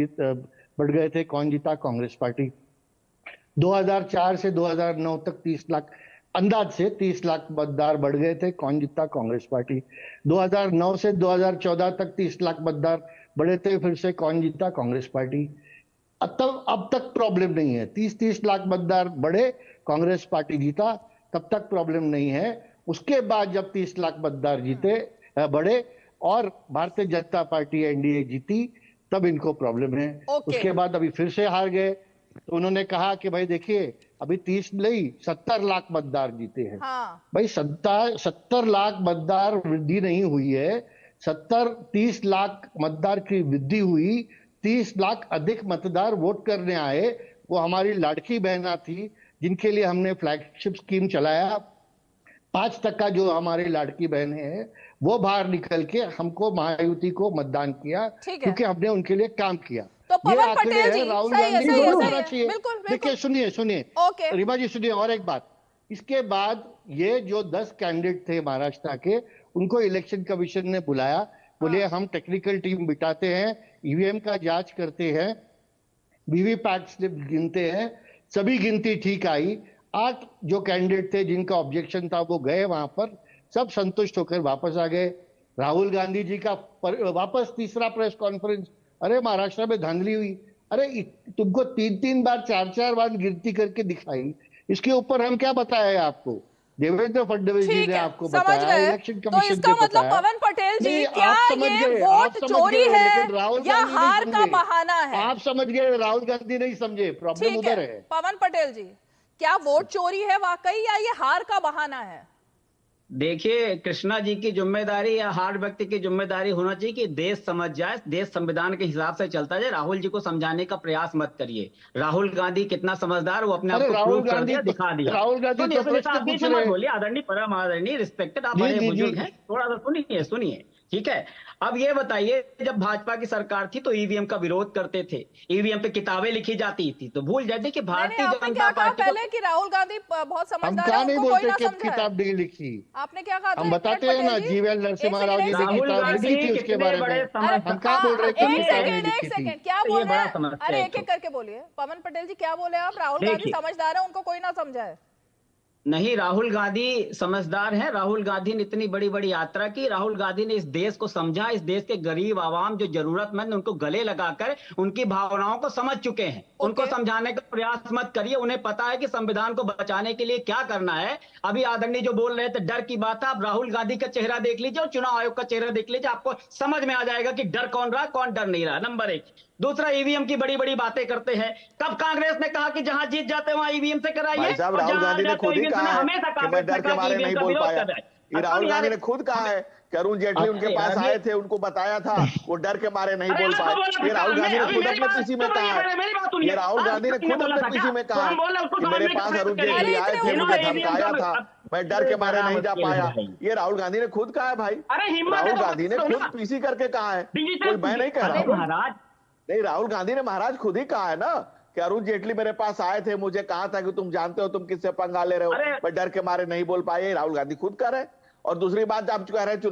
N: बढ़ गए थे, कौन जीता? कांग्रेस पार्टी। 2004 से 2009 तक 30 लाख, अंदाज से 30 लाख मतदार बढ़ गए थे, कौन जीता? कांग्रेस पार्टी। 2009 से 2014 तक 30 लाख मतदार बढ़े थे, फिर से कौन जीता? कांग्रेस पार्टी। अब तक प्रॉब्लम नहीं है, 30 लाख मतदार बढ़े, कांग्रेस पार्टी जीता, तब तक प्रॉब्लम नहीं है। उसके बाद जब 30 लाख मतदार जीते बढ़े और भारतीय जनता पार्टी एनडीए जीती, तब इनको प्रॉब्लम है। उसके बाद अभी फिर से हार गए, तो उन्होंने कहा कि भाई देखिए, अभी 30 नहीं 70 लाख मतदार जीते हैं। भाई 70 लाख मतदार वृद्धि नहीं हुई है, 30 लाख मतदार की वृद्धि हुई। 30 लाख अधिक मतदार वोट करने आए, वो हमारी लाड़की बहना थी जिनके लिए हमने फ्लैगशिप स्कीम चलाया। 5% जो हमारी लाड़की बहनें हैं वो बाहर निकल के हमको महायुति को मतदान किया, क्योंकि हमने उनके लिए काम किया।
A: तो पवन पटेल जी,
N: राहुल गांधी को होना चाहिए। देखिए सुनिए रीमा जी सुनिए, और एक बात, इसके बाद ये जो 10 कैंडिडेट थे महाराष्ट्र के, उनको इलेक्शन कमीशन ने बुलाया, बोले हम टेक्निकल टीम बिठाते हैं, ईवीएम का जांच करते हैं, वीवीपैट स्लिप गिनते हैं, सभी गिनती ठीक आई। 8 जो कैंडिडेट थे जिनका ऑब्जेक्शन था वो गए वहां पर, सब संतुष्ट होकर वापस आ गए। राहुल गांधी जी का वापस तीसरा प्रेस कॉन्फ्रेंस, अरे महाराष्ट्र में धांधली हुई, अरे तुमको 3 बार 4 बार गिनती करके दिखाई, इसके ऊपर हम क्या बताए आपको? देवेंद्र फडणवीस जी ने आपको बताया, इलेक्शन कमीशन ने बताया।
A: पवन पटेल जी, क्या ये वोट चोरी है या हार का बहाना है?
N: आप समझ गए, राहुल गांधी नहीं समझे, प्रॉब्लम उधर है।
A: पवन पटेल जी, क्या वोट चोरी है वाकई या ये हार का बहाना है?
L: देखिए, कृष्णा जी की जिम्मेदारी या हर व्यक्ति की जिम्मेदारी होना चाहिए कि देश समझ जाए, देश संविधान के हिसाब से चलता जाए। राहुल जी को समझाने का प्रयास मत करिए। राहुल गांधी कितना समझदार, वो अपने आप को प्रूव कर दिया, दिखा दिया।
N: राहुल गांधी
L: सुनिए,
N: तो प्रश्न पूछ रहे हैं।
L: बोलिए आदरणीय, परम आदरणीय, रिस्पेक्टेड, आप बड़े बुजुर्ग हैं, थोड़ा सा सुनिए, ठीक है। अब ये बताइए, जब भाजपा की सरकार थी तो ईवीएम का विरोध करते थे, ईवीएम पे किताबें लिखी जाती थी, तो भूल जाते कि भारतीय जनता पार्टी
A: पहले कि राहुल गांधी बहुत समझदार
N: हम
A: है,
N: कहाँ नहीं
A: उनको कोई
N: बोलते
A: ना
N: कि
A: समझा है।
N: किताब नहीं लिखी,
A: आपने क्या कहा था?
N: हम बताते हैं ना, जीवीएल नरसिम्हा राव जी ने किताब लिखी थी उसके बारे में। हम कहाँ बोल रहे थे किताब नहीं लिखी थी?
A: क्या बोल रहे हैं? अरे एक एक करके बोलिए। पवन पटेल जी क्या बोले आप? राहुल गांधी समझदार है, उनको कोई ना समझा है।
L: नहीं, राहुल गांधी समझदार है। राहुल गांधी ने इतनी बड़ी बड़ी यात्रा की, राहुल गांधी ने इस देश को समझा, इस देश के गरीब आवाम जो जरूरतमंद, उनको गले लगाकर उनकी भावनाओं को समझ चुके हैं। उनको समझाने का प्रयास मत करिए, उन्हें पता है कि संविधान को बचाने के लिए क्या करना है। अभी आदरणीय जो बोल रहे थे डर की बात है, आप राहुल गांधी का चेहरा देख लीजिए और चुनाव आयोग का चेहरा देख लीजिए, आपको समझ में आ जाएगा कि डर कौन रहा, कौन डर नहीं रहा। नंबर एक। दूसरा, ईवीएम की बड़ी बड़ी बातें करते हैं। कब कांग्रेस ने कहा कि जहां जीत जाते हैं वहां ईवीएम से कराइए?
I: राहुल गांधी ने खुद ही कहा है कि मैं डर के मारे नहीं बोल पाया। ये राहुल गांधी ने खुद कहा है कि अरुण जेटली उनके पास आए थे, उनको बताया था, वो डर के मारे नहीं बोल पाए। ये राहुल गांधी ने खुद अपने पीसी में कहा है, ये राहुल गांधी ने खुद अपने पीसी में कहा है कि मेरे पास अरुण जेटली आए थे, मुझे धमकाया था, मैं डर के मारे नहीं जा पाया। ये राहुल गांधी ने खुद कहा है भाई, राहुल गांधी ने खुद पीसी करके कहा है, कोई मैं नहीं कह रहा हूँ। नहीं, राहुल गांधी ने महाराज खुद ही कहा है ना कि अरुण जेटली मेरे पास आए थे, मुझे कहा था कि तुम जानते हो तुम किससे पंगा ले रहे हो, मैं डर के मारे नहीं बोल पाए। राहुल गांधी खुद कह रहे हैं। और दूसरी बात, आप कह रहे हैं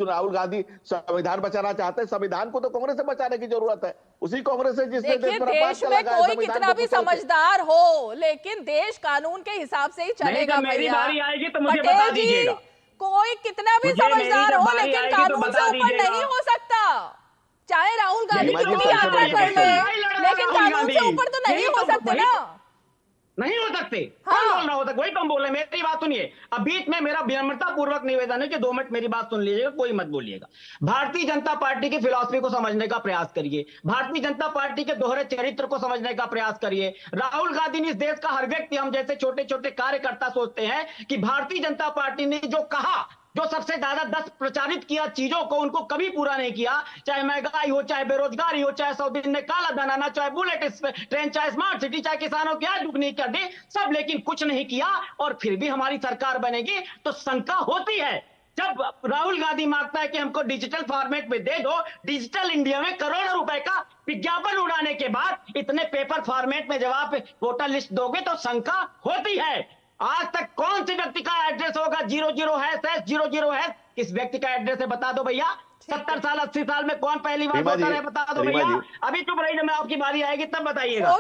I: राहुल गांधी संविधान बचाना चाहते हैं, संविधान को तो कांग्रेस से बचाने की जरूरत है, उसी कांग्रेस है जिसने
A: देश में कोई कितना भी समझदार हो, लेकिन देश कानून के हिसाब से ही चलेगा।
L: मेरी बारी आएगी तो मुझे बता दीजिएगा।
A: कोई कितना भी समझदार हो, लेकिन कानून से ऊपर नहीं हो सकता। चाहे राहुल गांधी कितनी यात्रा कर ले, लेकिन कानून से ऊपर तो नहीं हो सकते ना।
L: नहीं हो सकते। कौन बोल रहा होता? वही तुम बोल रहे। मेरी बात सुनिए। अब बीच में मेरा विनम्रता पूर्वक निवेदन है कि 2 मिनट मेरी बात सुन लीजिएगा, कोई मत बोलिएगा। भारतीय जनता पार्टी की फिलॉसफी को समझने का प्रयास करिए, भारतीय जनता पार्टी के दोहरे चरित्र को समझने का प्रयास करिए। राहुल गांधी ने इस देश का हर व्यक्ति, हम जैसे छोटे छोटे कार्यकर्ता सोचते हैं कि भारतीय जनता पार्टी ने जो कहा, जो सबसे ज्यादा 10 प्रचारित किया चीजों को, उनको कभी पूरा नहीं किया। चाहे महंगाई हो, चाहे बेरोजगारी हो, चाहे 100 दिन में काला धन आना, चाहे बुलेट ट्रेन, चाहे स्मार्ट सिटी, चाहे किसानों की आय दुगनी कर दी, सब लेकिन कुछ नहीं किया। और फिर भी हमारी सरकार बनेगी तो शंका होती है। जब राहुल गांधी मांगता है कि हमको डिजिटल फॉर्मेट में दे दो, डिजिटल इंडिया में करोड़ों रुपए का विज्ञापन उड़ाने के बाद इतने पेपर फॉर्मेट में जब आप वोटर लिस्ट दोगे तो शंका होती है। आज तक कौन से व्यक्ति का एड्रेस होगा 00#00#? किस व्यक्ति का एड्रेस है बता दो भैया। 70 साल 80 साल में कौन पहली बार वोटर है बता दो भैया। अभी चुप रही, जब मैं आपकी बारी आएगी तब बताइएगा।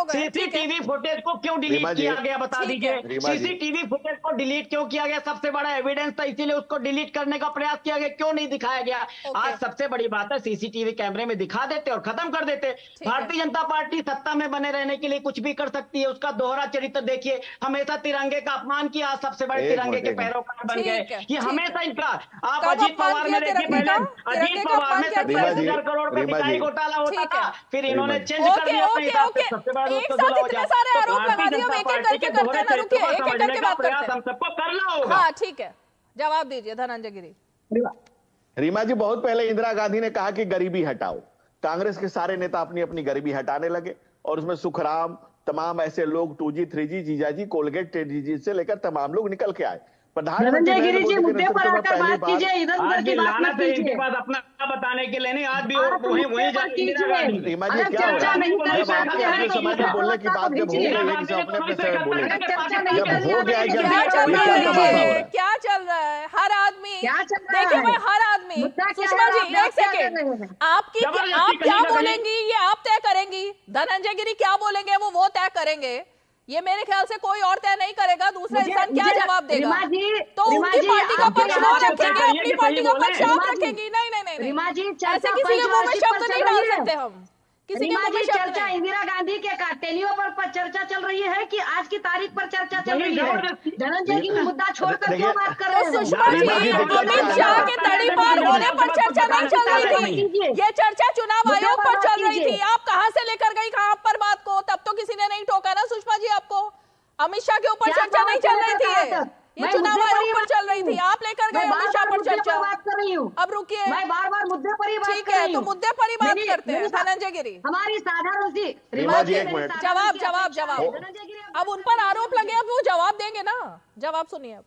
L: सीसीटीवी फुटेज को क्यों डिलीट किया गया बता दीजिए। सीसीटीवी फुटेज को डिलीट क्यों किया गया? सबसे बड़ा एविडेंस था, इसीलिए उसको डिलीट करने का प्रयास किया गया, क्यों नहीं दिखाया गया? आज सबसे बड़ी बात है, सीसीटीवी कैमरे में दिखा देते और खत्म कर देते। भारतीय जनता पार्टी सत्ता में बने रहने के लिए कुछ भी कर सकती है, उसका दोहरा चरित्र देखिए। हमेशा तिरंगे का अपमान किया, आज सबसे बड़े तिरंगे के पैरोकार बन गए। ये हमेशा इनका, आप अजीत पवार में देखिए, पहले अजीत पवार में 27,000 करोड़ का सिंचाई घोटाला होता था, फिर इन्होंने चेंज कर दिया अपने हिसाब से, सबसे बड़ा उसका दुला हो जाए। तो भारतीय जनता पार्टी के दोहरे चरित्र को समझने का प्रयास हम सबको करना होगा।
A: हाँ ठीक है, जवाब दीजिए धनंजय गिरी।
I: रीमा जी, बहुत पहले इंदिरा गांधी ने कहा कि गरीबी हटाओ। कांग्रेस के सारे नेता अपनी अपनी गरीबी हटाने लगे और उसमें सुखराम, तमाम ऐसे लोग 2G 3G जीजाजी, कोलगेट 10G से लेकर तमाम लोग निकल के आए।
M: धनंजय गिरी जी, मुद्दे पर आकर बात कीजिए, इधर उधर की बात मत कीजिए।
L: इनके पास अपना बताने के लिए नहीं, आज भी वहीं
I: रीमा जी क्या हो रहा है? जब आपके अपने समय में बोलने की बात जब हो गई है, किसी अपने अपने समय बोलेंगे, जब हो गया
A: क्या चल रहा है? हर आदमी, देखिए भाई, हर आदमी, सुषमा जी एक सेकेंड, आप क्या बोलेंगी ये आप तय करेंगी, धनंजय गिरी क्या बोलेंगे वो तय करेंगे। ये मेरे ख्याल से कोई और तय नहीं करेगा, दूसरा इंसान क्या जवाब देगा? तो उनकी पार्टी का पक्ष वो रखेंगे, अपनी पार्टी का पक्ष आप रखेंगी। नहीं, ऐसे किसी के मुंह में शब्द नहीं डाल सकते हम, किसी के मुंह में शब्द
M: चर्चा
A: नहीं।
M: इंदिरा गांधी के टेलियो पर चर्चा चल रही है कि आज की तारीख पर चर्चा चल रही है। धनंजय की मुद्दा छोड़कर क्यों बात कर रहे हैं?
A: सुषमा जी, अमित शाह के तड़ी पार होने पर चर्चा नहीं चल रही थी, ये चर्चा चुनाव आयोग पर चल रही थी। आप कहां से लेकर गई कहां पर बात को? तब तो किसी ने नहीं टोका ना सुषमा जी आपको। अमित शाह के ऊपर चर्चा नहीं चल रही थी। ये चुनाव आयोग पर चल रही थी, आप लेकर गए अमित शाह पर चर्चा।
M: बात कर रही हूँ,
A: अब रुकिए,
M: मैं बार बार मुद्दे पर ही बात
A: ठीक
M: कर रही
A: है,
M: हूँ।
A: तो मुद्दे पर ही बात करते हैं। धनंजय गिरी,
M: हमारी साधारण सी
I: रीमा जी, एक मिनट।
A: जवाब जवाब जवाब, अब उन पर आरोप लगे, अब वो जवाब देंगे ना, जवाब सुनिए अब।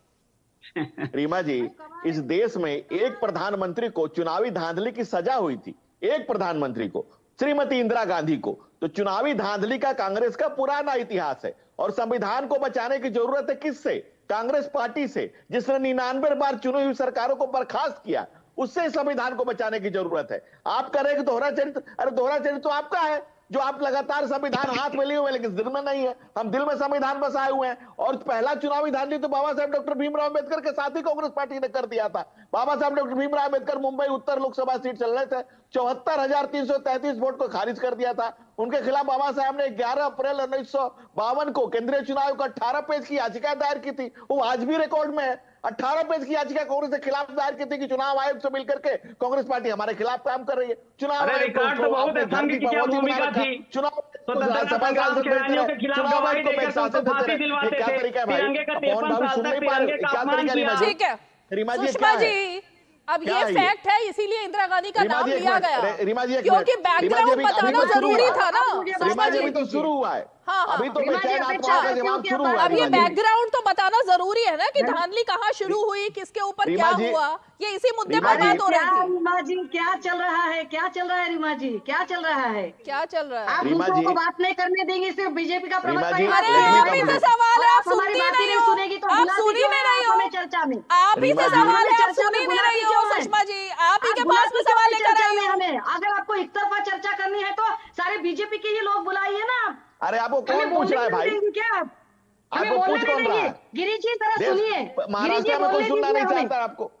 I: रीमा जी, इस देश में एक प्रधानमंत्री को चुनावी धांधली की सजा हुई थी, एक प्रधानमंत्री को, श्रीमती इंदिरा गांधी को। तो चुनावी धांधली का कांग्रेस का पुराना इतिहास है, और संविधान को बचाने की जरूरत है किससे? कांग्रेस पार्टी से, जिसने 99 बार चुनी हुई सरकारों को बर्खास्त किया, उससे संविधान को बचाने की जरूरत है। आप करें दोहरा चरित्र, अरे दोहरा चरित्र तो आपका है, जो आप लगातार संविधान हाथ में लिए हुए लेकिन दिल में नहीं है। हम दिल में संविधान बसाए हुए हैं। और पहला चुनावी धांधली तो बाबा साहब डॉक्टर भीमराव अंबेडकर के साथ ही कांग्रेस पार्टी ने कर दिया था। बाबा साहब डॉक्टर भीमराव अंबेडकर मुंबई उत्तर लोकसभा सीट चल रहे थे, 74,333 वोट को खारिज कर दिया था। उनके खिलाफ बाबा साहब ने 11 अप्रैल 1952 को केंद्रीय चुनाव आयोग को 18 पेज की याचिका दायर की थी, वो आज भी रिकॉर्ड में है। 18 पेज की याचिका कांग्रेस के खिलाफ दायर की थी कि चुनाव आयोग से मिलकर के कांग्रेस पार्टी हमारे खिलाफ काम कर रही है। चुनाव
L: अरे रिकॉर्ड तो बहुत है, संघ की क्या भूमिका थी?
I: स्वतंत्रता संग्राम सेनानियों के खिलाफ गवाही देकर सबको फांसी दिलवाते थे, तिरंगे का 53 साल तक तिरंगे का अपमान किया।
A: ठीक है सुषमा जी, अब ये फैक्ट है, इसीलिए इंदिरा गांधी का नाम लिया गया, क्योंकि बैकग्राउंड बताना जरूरी था ना।
I: सुषमा जी, अभी तो शुरू हुआ है, अभी तो बेचैन आत्मा का जवाब शुरू हुआ है।
A: अब ये बैकग्राउंड तो बताना जरूरी है ना, कि धांधली कहाँ शुरू हुई, किसके ऊपर क्या हुआ, ये इसी मुद्दे पर बात हो रही थी।
M: रीमा जी क्या चल रहा है, क्या चल रहा है रीमा जी, क्या चल रहा है,
A: क्या चल रहा है?
M: आप दूसरों को बात नहीं करने देंगे, सिर्फ बीजेपी का प्रवक्ता।
A: अरे आप ही से सवाल है, आप सुनती नहीं हो,
M: सुनेगी तो
A: आप सुनी में नहीं हो
M: चर्चा में,
A: आप ही से सवाल है, आप सुनी में नहीं हो। सुषमा जी, आप ही के पास में सवाल लेकर आई हूँ।
M: हमें अगर आपको एक तरफा चर्चा करनी है तो सारे बीजेपी के ही लोग बुलाइए ना।
I: अरे आपको कौन पूछ रहा है भाई?
M: क्या
I: आपको पूछ कौन रहा है?
M: गिरी जी जरा सुनिए,
I: महाराष्ट्र में कोई सुनना नहीं चाहता आपको।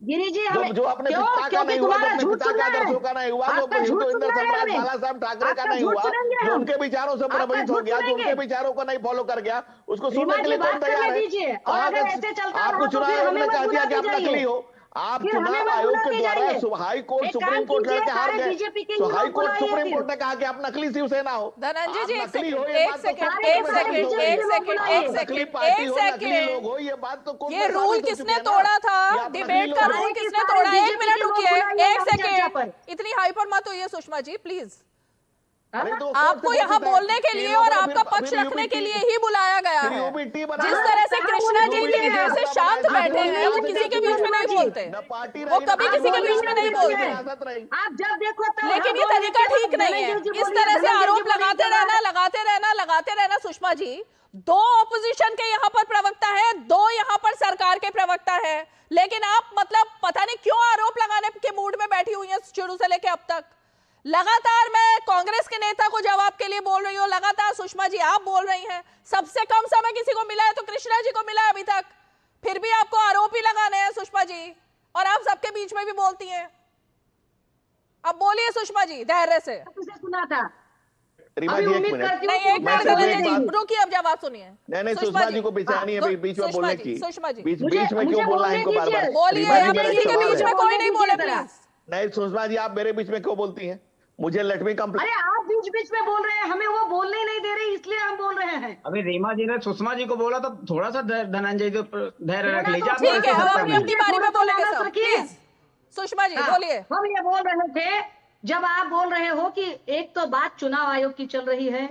M: गिरी जी
I: जो अपने पिता का नहीं हुआ, जो अपने पिता का आदर्शों का नहीं हुआ, जो हिंदू सम्राट बाला साहब ठाकरे का नहीं हुआ, जो उनके विचारों से प्रभावित हो गया, जो उनके विचारों को नहीं फॉलो कर गया, उसको सुनने के लिए कौन तैयार है? आपको चुनाव आयोग ने कह दिया कि आप नकली हो। आप चुनाव आयोग के द्वारा हाई कोर्ट सुप्रीम कोर्ट लड़के हार गए, तो हाई कोर्ट सुप्रीम कोर्ट ने कहा कि आप नकली शिवसेना हो।
A: धनंजय जी,
I: एक सेकंड, ये बात तो
A: ये रूल किसने तोड़ा था? डिबेट का रूल किसने तोड़ा? 1 मिनट रुकिए, 1 सेकंड, इतनी हाइपर मत होइए सुषमा जी प्लीज। आपको यहाँ बोलने के लिए और आपका पक्ष रखने के लिए ही बुलाया गया है। जिस तरह से कृष्णा जी की जैसे शांत बैठे हैं, वो किसी के बीच में नहीं बोलते, वो कभी किसी के बीच में नहीं बोलते।
M: आप जब देखो
A: लेकिन ये तरीका ठीक नहीं है, इस तरह से आरोप लगाते रहना। सुषमा जी, 2 ऑपोजिशन के यहाँ पर प्रवक्ता है, 2 यहाँ पर सरकार के प्रवक्ता है, लेकिन आप मतलब पता नहीं क्यों आरोप लगाने के मूड में बैठी हुई है शुरू से लेके अब तक। लगातार मैं कांग्रेस के नेता को जवाब के लिए बोल रही हूँ, लगातार सुषमा जी आप बोल रही हैं। सबसे कम समय किसी को मिला है तो कृष्णा जी को मिला है अभी तक, फिर भी आपको आरोप ही लगाने हैं सुषमा जी, और आप सबके बीच में भी बोलती हैं। अब बोलिए सुषमा जी धैर्य से।
M: सुना था
I: रीमा जी, एक मिनट
A: नहीं, एक मिनट रुकिए, अब जवाब सुनिए।
I: नहीं, सुषमा जी को बेचैनी है बीच में बोलने की।
A: सुषमा जी
I: बीच में क्यों बोलना है इनको बार-बार?
A: बोलिए, अब किसी के बीच में कोई नहीं बोले प्लीज।
I: नहीं सुषमा जी, आप मेरे बीच में क्यों बोलती हैं? मुझे लेट मी कंप्लीट।
M: अरे आप बीच में बोल रहे हैं, हमें वो बोलने ही नहीं दे रहे, इसलिए हम बोल रहे हैं।
L: अभी रीमा जी ने सुषमा जी को बोला तो थोड़ा सा धनंजय जी धैर्य रख लीजिए।
A: ठीक है, अपनी बारी में बोलेंगे सब, प्लीज सुषमा जी बोलिए।
M: हम ये बोल रहे थे, जब आप बोल रहे हो कि एक तो बात चुनाव आयोग की चल रही है,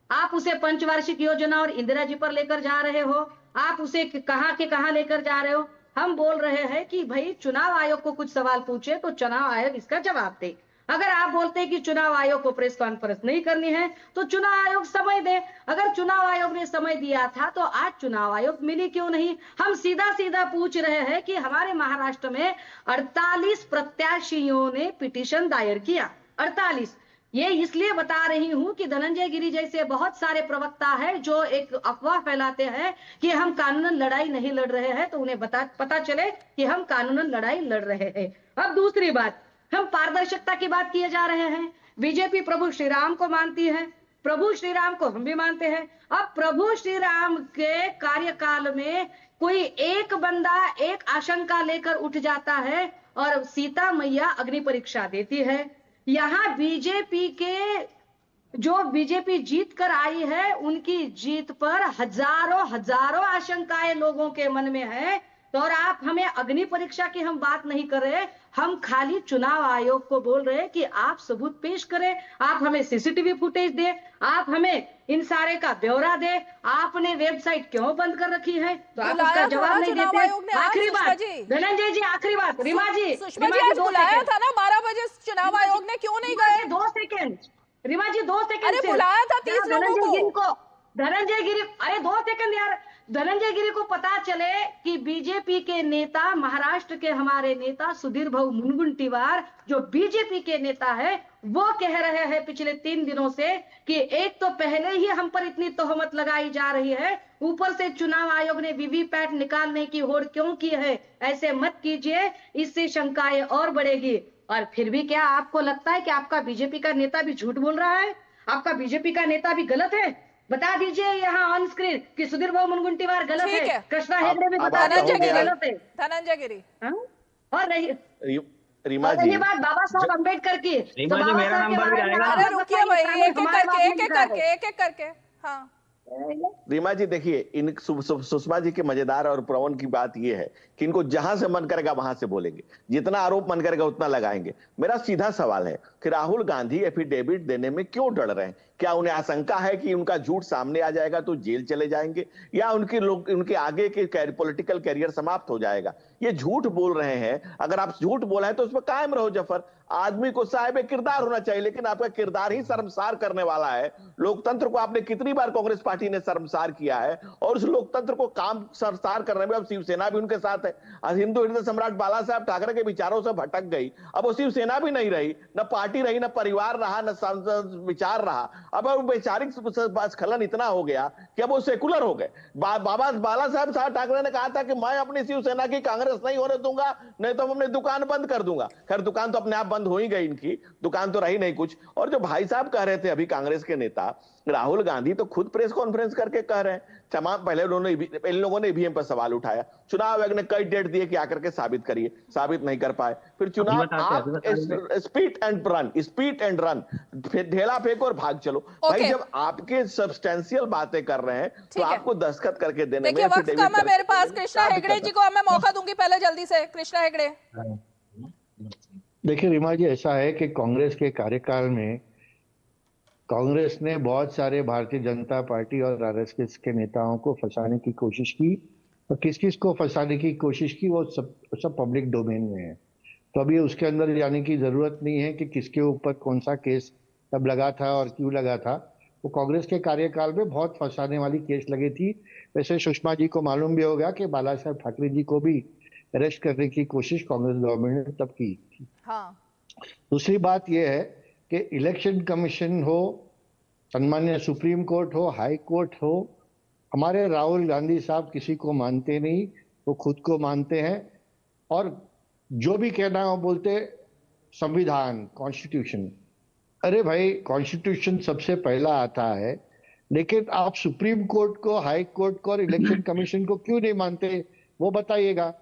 M: आप उसे पंचवार्षिक योजना और इंदिरा जी पर लेकर जा रहे हो, आप उसे कहां के कहां लेकर जा रहे हो। हम बोल रहे हैं कि भाई चुनाव आयोग को कुछ सवाल पूछे तो चुनाव आयोग इसका जवाब दे। अगर आप बोलते हैं कि चुनाव आयोग को प्रेस कॉन्फ्रेंस नहीं करनी है तो चुनाव आयोग समय दे। अगर चुनाव आयोग ने समय दिया था तो आज चुनाव आयोग मिली क्यों नहीं? हम सीधा पूछ रहे हैं कि हमारे महाराष्ट्र में 48 प्रत्याशियों ने पिटीशन दायर किया। 48। ये इसलिए बता रही हूं कि धनंजय गिरी जैसे बहुत सारे प्रवक्ता है जो एक अफवाह फैलाते हैं कि हम कानूनन लड़ाई नहीं लड़ रहे हैं, तो उन्हें पता चले कि हम कानूनन लड़ाई लड़ रहे हैं। अब दूसरी बात, हम पारदर्शिता की बात किए जा रहे हैं। बीजेपी प्रभु श्री राम को मानती है, प्रभु श्री राम को हम भी मानते हैं। अब प्रभु श्री राम के कार्यकाल में कोई एक बंदा एक आशंका लेकर उठ जाता है और सीता मैया अग्नि परीक्षा देती है। यहाँ बीजेपी के जो बीजेपी जीत कर आई है उनकी जीत पर हजारों हजारों आशंकाएं लोगों के मन में है। तो और आप हमें अग्नि परीक्षा की हम बात नहीं कर रहे, हम खाली चुनाव आयोग को बोल रहे हैं कि आप सबूत पेश करें, आप हमें सीसीटीवी फुटेज दे, आप हमें इन सारे का ब्यौरा दे। आपने वेबसाइट क्यों बंद कर रखी है तो आप उसका जवाब नहीं देते। आखिरी बात धनंजय जी, आखिरी बात रीमा जी,
A: सुषमा जी आज बुलाया था ना 12 बजे चुनाव आयोग ने, क्यों नहीं गए?
M: 2 सेकंड रीमा जी, 2 सेकंड।
A: अरे बुलाया था 30 लोगों को।
M: धनंजय गिरी, अरे 2 सेकंड यार। धनंजय गिरी को पता चले कि बीजेपी के नेता, महाराष्ट्र के हमारे नेता सुधीर भाऊ मुनगंटीवार जो बीजेपी के नेता है, वो कह रहे हैं पिछले 3 दिनों से कि एक तो पहले ही हम पर इतनी तोहमत लगाई जा रही है, ऊपर से चुनाव आयोग ने वीवीपैट निकालने की होड़ क्यों की है, ऐसे मत कीजिए, इससे शंकाएं और बढ़ेगी। और फिर भी क्या आपको लगता है कि आपका बीजेपी का नेता भी झूठ बोल रहा है? आपका बीजेपी का नेता भी गलत है? बता दीजिए यहाँ ऑन स्क्रीन कि सुधीर भाऊ मुनगंटीवार गलत है, कृष्णा हेगड़े भी बता दीजिए गलत है।
A: धनंजय गिरी
M: और नहीं
I: रीमा जी,
M: रही बात बाबा साहब अम्बेडकर की,
L: रीमा जी मेरा नंबर भी आएगा।
A: अरे रुकिए भाई, एक एक करके हाँ।
I: रीमा जी देखिए, इन सुषमा जी के मजेदार और प्रवन की बात यह है कि इनको जहां से मन करेगा वहां से बोलेंगे, जितना आरोप मन करेगा उतना लगाएंगे। मेरा सीधा सवाल है कि राहुल गांधी एफिडेविट देने में क्यों डर रहे हैं? क्या उन्हें आशंका है कि उनका झूठ सामने आ जाएगा तो जेल चले जाएंगे, या उनके आगे के पॉलिटिकल कैरियर समाप्त हो जाएगा? ये झूठ बोल रहे हैं, अगर आप झूठ बोल रहे हैं तो उसमें कायम रहो जफर। आदमी को साहिब किरदार होना चाहिए, लेकिन आपका किरदार ही शर्मसार करने वाला है। लोकतंत्र को आपने कितनी बार कांग्रेस पार्टी ने शर्मसार किया है, और उस लोकतंत्र को काम शर्मसार करने में अब शिवसेना भी उनके साथ है। आज हिंदू हृदय सम्राट बाला साहब ठाकरे के विचारों से भटक गई, अब वो शिवसेना भी नहीं रही, न पार्टी रही, न परिवार रहा, न विचार रहा। अब वैचारिक स्खलन इतना हो गया कि अब वो सेकुलर हो गए। बाबा बाला साहब ठाकरे ने कहा था कि मैं अपनी शिवसेना की कांग्रेस नहीं होने दूंगा, नहीं तो हम अपनी दुकान बंद कर दूंगा। खैर दुकान तो अपने आप बंद हो ही गई, इनकी दुकान तो रही नहीं कुछ। और जो भाई साहब कह रहे थे अभी कांग्रेस के नेता राहुल गांधी, तो खुद प्रेस कॉन्फ्रेंस करके कह रहे हैं, पहले इन लोगों ने ईवीएम पर सवाल उठाया, चुनाव आयोग ने कई डेट दिए कि आकर के साबित करिए, साबित नहीं कर पाए। फिर चुनाव आप स्पीड एंड रन, फिर ढेला फेंको और भाग चलो। भाई जब आपके सब्सटेंशियल बातें कर रहे हैं तो आपको दस्तखत करके देने में
A: वक्त कम है मेरे पास। कृष्णा हेगड़े जी को मैं मौका दूंगी, पहले जल्दी से कृष्णा हेगड़े।
N: देखिए रीमा जी, ऐसा है कि कांग्रेस के कार्यकाल में कांग्रेस ने बहुत सारे भारतीय जनता पार्टी और आरएसएस के नेताओं को फंसाने की कोशिश की, और किस किस को फंसाने की कोशिश की वो सब पब्लिक डोमेन में है। तो अभी उसके अंदर जाने की जरूरत नहीं है कि किसके ऊपर कौन सा केस तब लगा था और क्यों लगा था। वो कांग्रेस के कार्यकाल में बहुत फंसाने वाली केस लगी थी। वैसे सुषमा जी को मालूम भी होगा कि बाला साहब ठाकरे जी को भी अरेस्ट करने की कोशिश कांग्रेस गवर्नमेंट ने तब की थी।
A: हाँ।
N: दूसरी बात यह है कि इलेक्शन कमीशन हो, सम्मान्य सुप्रीम कोर्ट हो, हाई कोर्ट हो, हमारे राहुल गांधी साहब किसी को मानते नहीं, वो खुद को मानते हैं, और जो भी कहना है वो बोलते संविधान, कॉन्स्टिट्यूशन। अरे भाई, कॉन्स्टिट्यूशन सबसे पहला आता है, लेकिन आप सुप्रीम कोर्ट को, हाई कोर्ट को और इलेक्शन कमीशन को क्यों नहीं मानते, वो बताइएगा।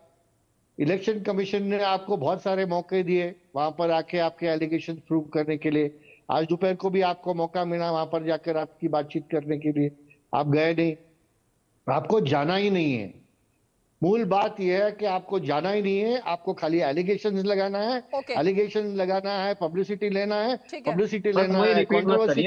N: इलेक्शन कमीशन ने आपको बहुत सारे मौके दिए वहां पर आके आपके एलिगेशन प्रूव करने के लिए। आज दोपहर को भी आपको मौका मिला वहां पर जाकर आपकी बातचीत करने के लिए, आप गए नहीं, आपको जाना ही नहीं है। मूल बात यह है कि आपको जाना ही नहीं है, आपको खाली एलिगेशंस लगाना है, एलिगेशंस लगाना है, पब्लिसिटी लेना है, पब्लिसिटी लेना है, कंट्रोवर्सी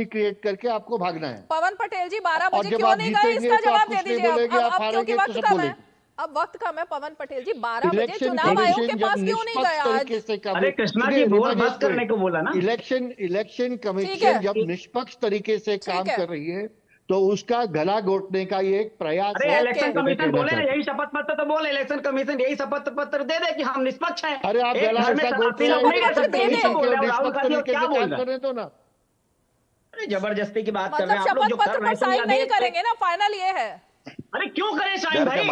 N: क्रिएट करके आपको भागना है।
A: पवन पटेल जी 12 बजे क्यों नहीं गए, इसका जवाब दे दीजिए। क्योंकि वक्त कम है, अब वक्त कम है। पवन पटेल जी 12 बजे चुनाव आयोग के पास क्यों नहीं गए आज?
L: अरे कृष्णा जी बोल बस करने को बोला ना।
N: इलेक्शन कमीशन जब निष्पक्ष तरीके से काम कर रही है तो उसका गला घोटने का ये एक प्रयास है।
L: इलेक्शन कमीशन बोले, यही शपथ पत्र तो बोले, इलेक्शन कमीशन यही शपथ पत्र दे दे कि हम निष्पक्ष हैं।
N: अरे आप गला ऐसा घोटते ना,
L: अरे जबरदस्ती की बात कर रहे हैं आप लोग, जो कर रहे हैं
A: साइन नहीं करेंगे ना, फाइनल ये है।
L: अरे क्यों करें साइन भाई?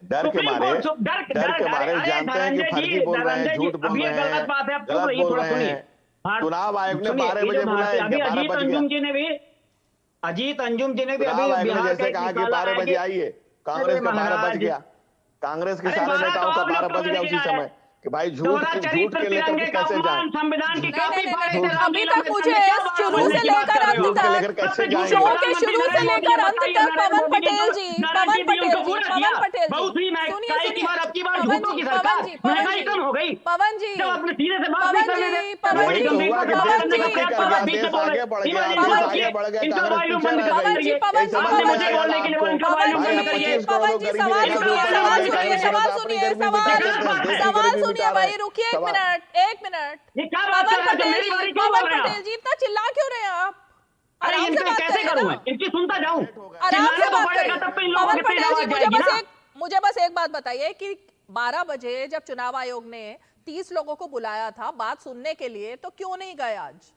I: डर के मारे जानते हैं कि फर्जी बोल रहे हैं, झूठ बोल रहे हैं, गलत बोल रहे हैं। चुनाव आयोग ने 12 बजे बुलाया,
L: अभी अजीत अंजुम जी ने भी अभी बिहार
I: जैसे कहा कि 12 बजे आइए, कांग्रेस का 12 बज गया, कांग्रेस के सारे नेताओं का 12 बज गया उसी समय। कि भाई झूठ के लेकर के कैसे जाए?
L: संविधान की
A: अभी तक मुझे शुरू से लेकर अंत तक, शो के शुरू से लेकर अंत तक पवन पटेल जी सुनिए, सवाल सुनिए भाई, रुकिए एक मिनट। पवन पटेल जी इतना चिल्ला क्यों रहे हैं आप?
L: अरे इनका कैसे करूं मैं? इनकी सुनता जाऊं?
A: आराम से बात करें। पवन पटेल जी मुझे बस एक बात बताइए कि 12 बजे जब चुनाव आयोग ने 30 लोगों को बुलाया था बात सुनने के लिए, तो क्यों नहीं गए आज?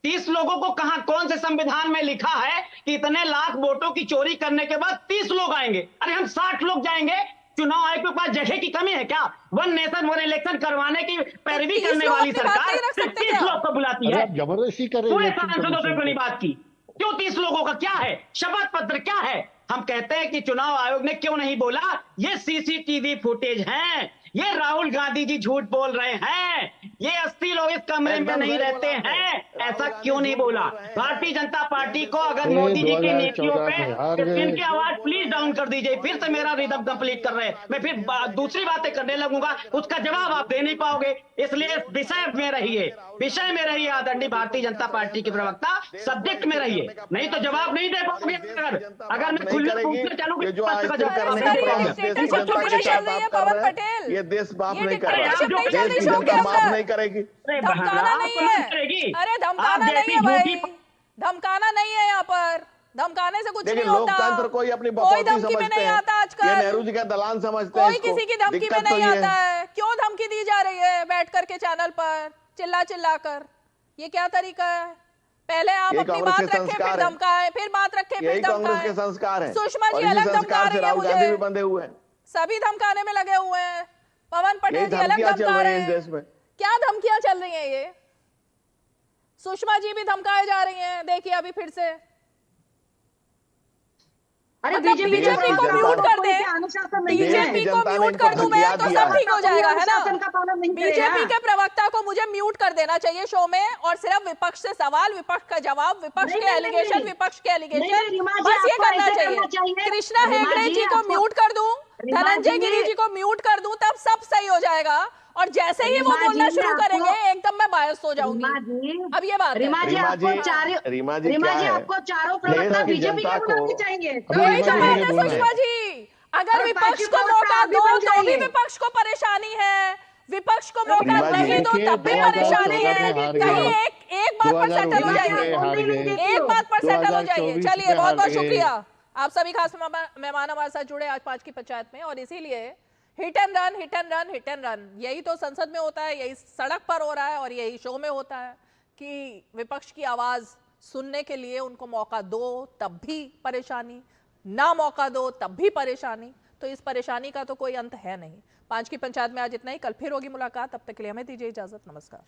L: 30 लोगों को कहां, कौन से संविधान में लिखा है कि इतने लाख वोटों की चोरी करने के बाद 30 लोग आएंगे? अरे हम 60 लोग जाएंगे। चुनाव आयोग के पास जगह की कमी है क्या? वन नेशन वन इलेक्शन करवाने की पैरवी करने वाली सरकार 30 लोग को बुलाती है।
N: जबरदस्ती करें।
L: पूरे सांसदों से कोई बात की, क्यों 30 लोगों का क्या है? शपथ पत्र क्या है? हम कहते हैं कि चुनाव आयोग ने क्यों नहीं बोला ये सीसीटीवी फुटेज है, ये राहुल गांधी जी झूठ बोल रहे हैं, ये 80 लोग इस कमरे में नहीं रहते हैं, ऐसा क्यों नहीं बोला? भारतीय जनता पार्टी को अगर मोदी जी की नीतियों पे इनकी आवाज प्लीज डाउन कर दीजिए। फिर से मेरा रिदम कंप्लीट कर रहे हैं, मैं फिर दूसरी बातें करने लगूंगा, उसका जवाब आप दे नहीं पाओगे। इसलिए विषय में रहिए आदरणीय भारतीय जनता पार्टी के प्रवक्ता, सब्जेक्ट में रहिए, नहीं तो जवाब नहीं दे पाओगे। अगर मैं खुले पूछने चलूंगी
A: पवन पटेल,
I: ये देश माफ नहीं करेगा, देश की जनता माफ नहीं करेगी।
A: धमकाना नहीं है, अरे धमकाना नहीं है भाई, धमकाना नहीं है यहाँ पर, धमकाने से कुछ नहीं होता।
I: लोकतंत्र कोई अपनी
A: कोई धमकी में नहीं आता आजकल,
I: ये नेहरू जी का दलान समझते हैं,
A: कोई किसी की धमकी में नहीं आता है। क्यों धमकी दी जा रही है बैठ करके चैनल पर चिल्ला कर? ये क्या तरीका है? पहले आप अपनी बात रखें फिर धमकाएं, फिर बात रखें फिर
I: कांग्रेस के संस्कार है।
A: सुषमा जी अलग धमका रही है मुझे,
I: बंधे हुए हैं,
A: सभी धमकाने में लगे हुए हैं। पवन पटेल जी अलग धमका रहे हैं। क्या धमकियां चल रही हैं ये? सुषमा जी भी धमकाए जा रही हैं, देखिए अभी फिर से।
M: अरे
A: बीजेपी को म्यूट कर दे, बीजेपी को म्यूट कर दूं मैं तो सब ठीक हो जाएगा, है ना? बीजेपी के प्रवक्ता को मुझे म्यूट कर देना चाहिए शो में, और सिर्फ विपक्ष से सवाल, विपक्ष का जवाब, विपक्ष के एलिगेशन, बस ये करना चाहिए। कृष्णा हेगड़े जी को म्यूट कर दूं, धनंजय गिरी जी को म्यूट कर दूं, तब सब सही हो जाएगा। और जैसे ही वो बोलना शुरू करेंगे एकदम मैं बायस हो जाऊंगी। अब ये बात
I: रीमा जी
M: आपको चारों प्रवक्ता बीजेपी के बुलाने चाहिए।
A: वही तो बात है सुषमा जी, अगर विपक्ष को मौका दो तो भी विपक्ष को परेशानी है, विपक्ष को मौका नहीं दो तब भी परेशानी है। कहीं एक बात पर सेटल हो जाइए, एक बात पर सेटल हो जाइए। चलिए बहुत बहुत शुक्रिया आप सभी खास मेहमान हमारे साथ जुड़े आज 5 की पंचायत में। और इसीलिए हिट एंड रन यही तो संसद में होता है, यही सड़क पर हो रहा है और यही शो में होता है कि विपक्ष की आवाज सुनने के लिए उनको मौका दो तब भी परेशानी, ना मौका दो तब भी परेशानी। तो इस परेशानी का तो कोई अंत है नहीं। 5 की पंचायत में आज इतना ही, कल फिर होगी मुलाकात, तब तक के लिए हमें दीजिए इजाजत, नमस्कार।